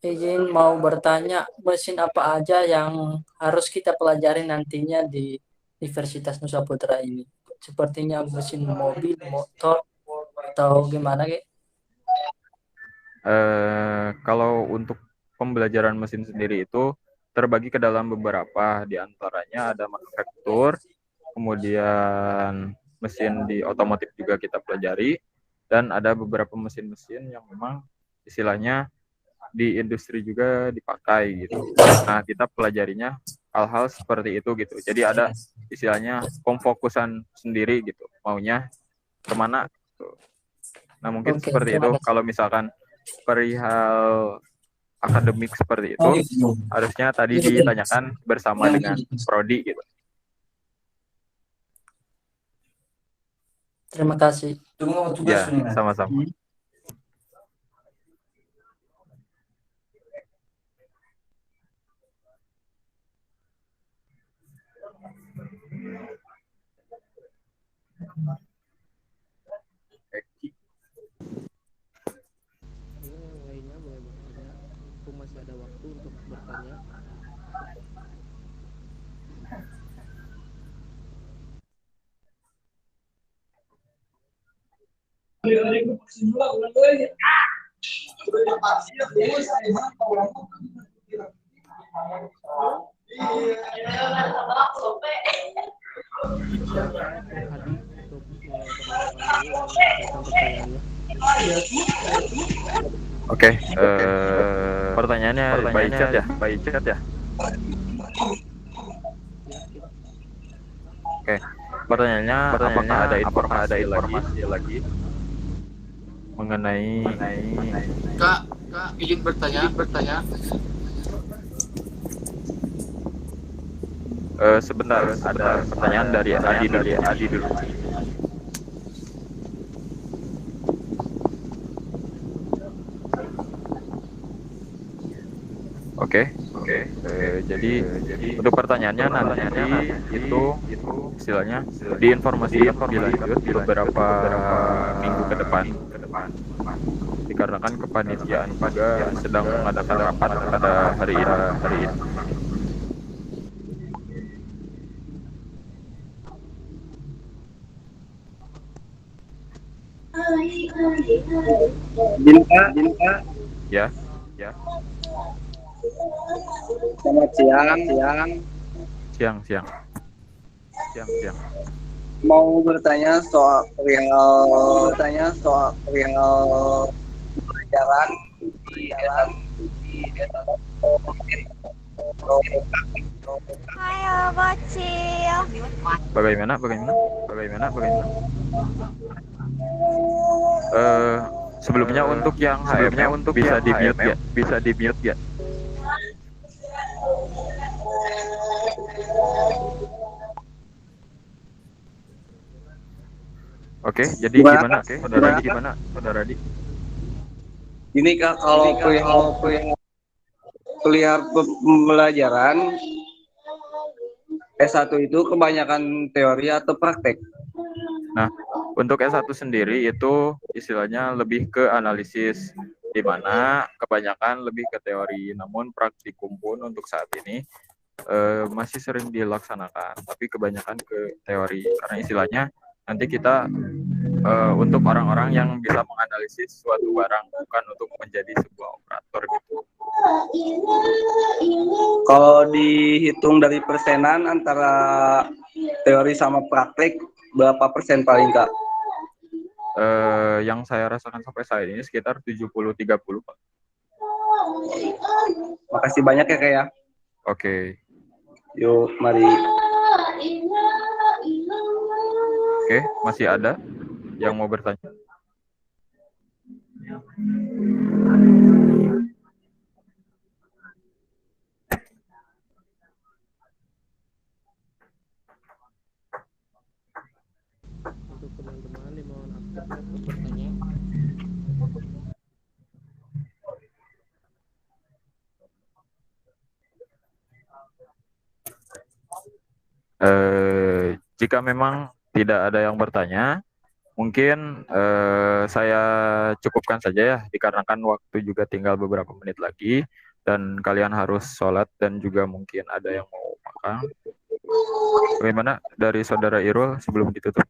Izin mau bertanya, mesin apa aja yang harus kita pelajari nantinya di Universitas Nusa Putra ini? Sepertinya mesin mobil, motor, atau gimana, Ge? Kalau untuk pembelajaran mesin sendiri itu terbagi ke dalam beberapa, di antaranya ada manufaktur, kemudian mesin di otomotif juga kita pelajari, dan ada beberapa mesin-mesin yang memang istilahnya di industri juga dipakai gitu. Nah, kita pelajarinya hal-hal seperti itu gitu. Jadi ada istilahnya pemfokusan sendiri gitu, maunya kemana gitu. Nah, mungkin Oke, seperti itu. terima kasih. Kalau misalkan perihal akademik seperti itu, harusnya tadi ditanyakan bersama dengan prodi gitu. Terima kasih. Ya, sama-sama. Yang lainnya boleh bertanya. Aku masih ada waktu untuk bertanya. Silakan Hadi untuk menanyakan dulu dan menyampaikan pertanyaannya. Oke, pertanyaannya by chat ya? Oke, pertanyaannya apakah ada informasi lagi mengenai Kak, izin bertanya. sebentar, ada pertanyaan dari Adi dulu. Oke. Jadi untuk pertanyaannya nanti itu istilahnya diinformasikan lebih lanjut beberapa minggu ke depan. Dikarenakan kepanitiaan juga sedang mengadakan rapat pada hari ini. Dinka. Ya. Selamat siang. Mau bertanya soal perihal pelajaran di Ayo bocil. Bagaimana? Sebelumnya untuk yang HMM bisa di-mute ya. Oke, jadi gimana? Saudara Adi? Ini Kak, kalau perihal pembelajaran S1 itu kebanyakan teori atau praktek? Nah, untuk S1 sendiri itu istilahnya lebih ke analisis, di mana kebanyakan lebih ke teori, namun praktikum pun untuk saat ini masih sering dilaksanakan, tapi kebanyakan ke teori, karena istilahnya nanti kita untuk orang-orang yang bisa menganalisis suatu barang, bukan untuk menjadi sebuah operator gitu. Kalau dihitung dari persenan antara teori sama praktek, berapa persen paling Kak? Yang saya rasakan sampai saat ini sekitar 70-30 Pak. Makasih banyak ya Kak ya. Oke. Yuk, mari. Oke, masih ada yang mau bertanya? Untuk teman-teman dimohon aktif ya untuk bertanya. Jika memang tidak ada yang bertanya, mungkin saya cukupkan saja ya, dikarenakan waktu juga tinggal beberapa menit lagi, dan kalian harus sholat dan juga mungkin ada yang mau makan. Bagaimana dari Saudara Irul sebelum ditutup?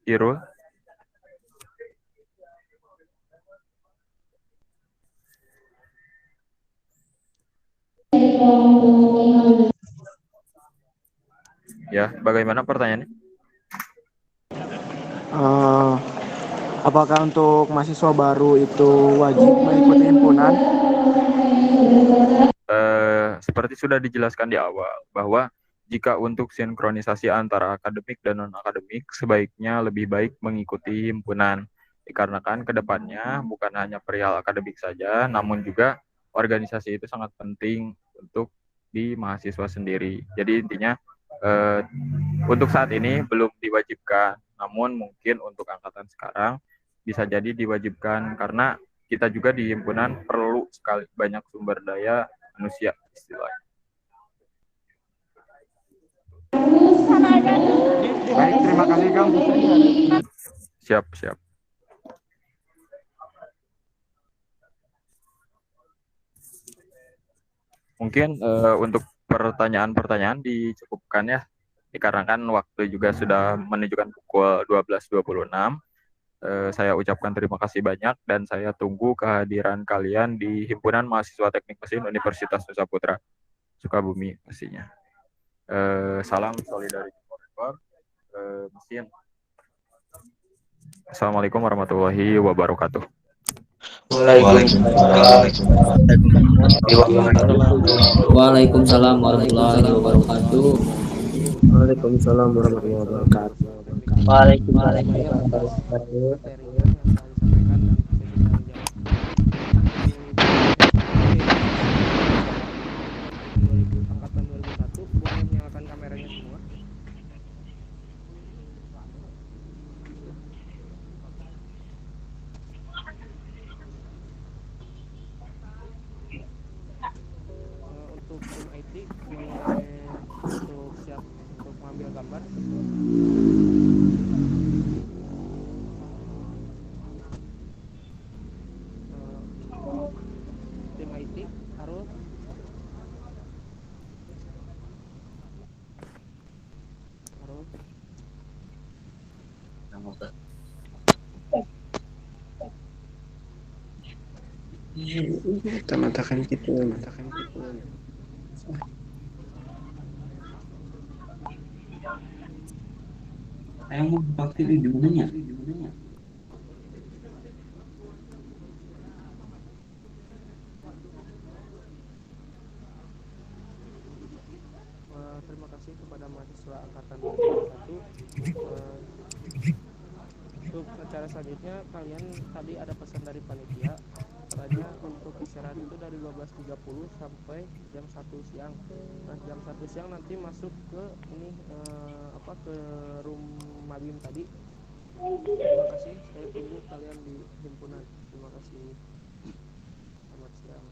Irul? Ya, bagaimana pertanyaannya? Apakah untuk mahasiswa baru itu wajib mengikuti himpunan? Seperti sudah dijelaskan di awal, bahwa jika untuk sinkronisasi antara akademik dan non-akademik, sebaiknya lebih baik mengikuti himpunan. Dikarenakan kedepannya bukan hanya perihal akademik saja, namun juga organisasi itu sangat penting untuk di mahasiswa sendiri. Jadi intinya untuk saat ini belum diwajibkan, namun mungkin untuk angkatan sekarang bisa jadi diwajibkan karena kita juga di himpunan perlu sekali banyak sumber daya manusia istilahnya. Baik, terima kasih Kang. Siap, siap. Mungkin untuk pertanyaan-pertanyaan dicukupkan ya, dikarenakan waktu juga sudah menunjukkan pukul 12.26. Saya ucapkan terima kasih banyak dan saya tunggu kehadiran kalian di Himpunan Mahasiswa Teknik Mesin Universitas Nusa Putra Sukabumi pastinya. Salam solidarity forever. Mesin. Assalamualaikum warahmatullahi wabarakatuh. Waalaikumsalam warahmatullahi wabarakatuh. Waalaikumsalam warahmatullahi wabarakatuh. Waalaikumsalam warahmatullahi wabarakatuh. Angkatan 2001 boleh menyalakan kameranya semua. Untuk tim IT boleh untuk siap untuk mengambil gambar. Tim IT harus Matakan gitu. Saya mau pakai di mananya? Terima kasih kepada mahasiswa angkatan 2001. Untuk acara selanjutnya kalian tadi ada pesan dari panitia, katanya untuk istirahat itu dari 12.30 sampai jam 1 siang. Nah, jam 1 siang nanti masuk ke ini ke room Mabim tadi. Terima kasih, saya tunggu kalian di himpunan. Terima kasih. Selamat siang.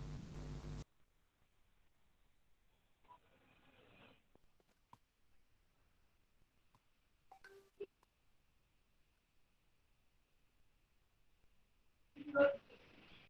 Thank you.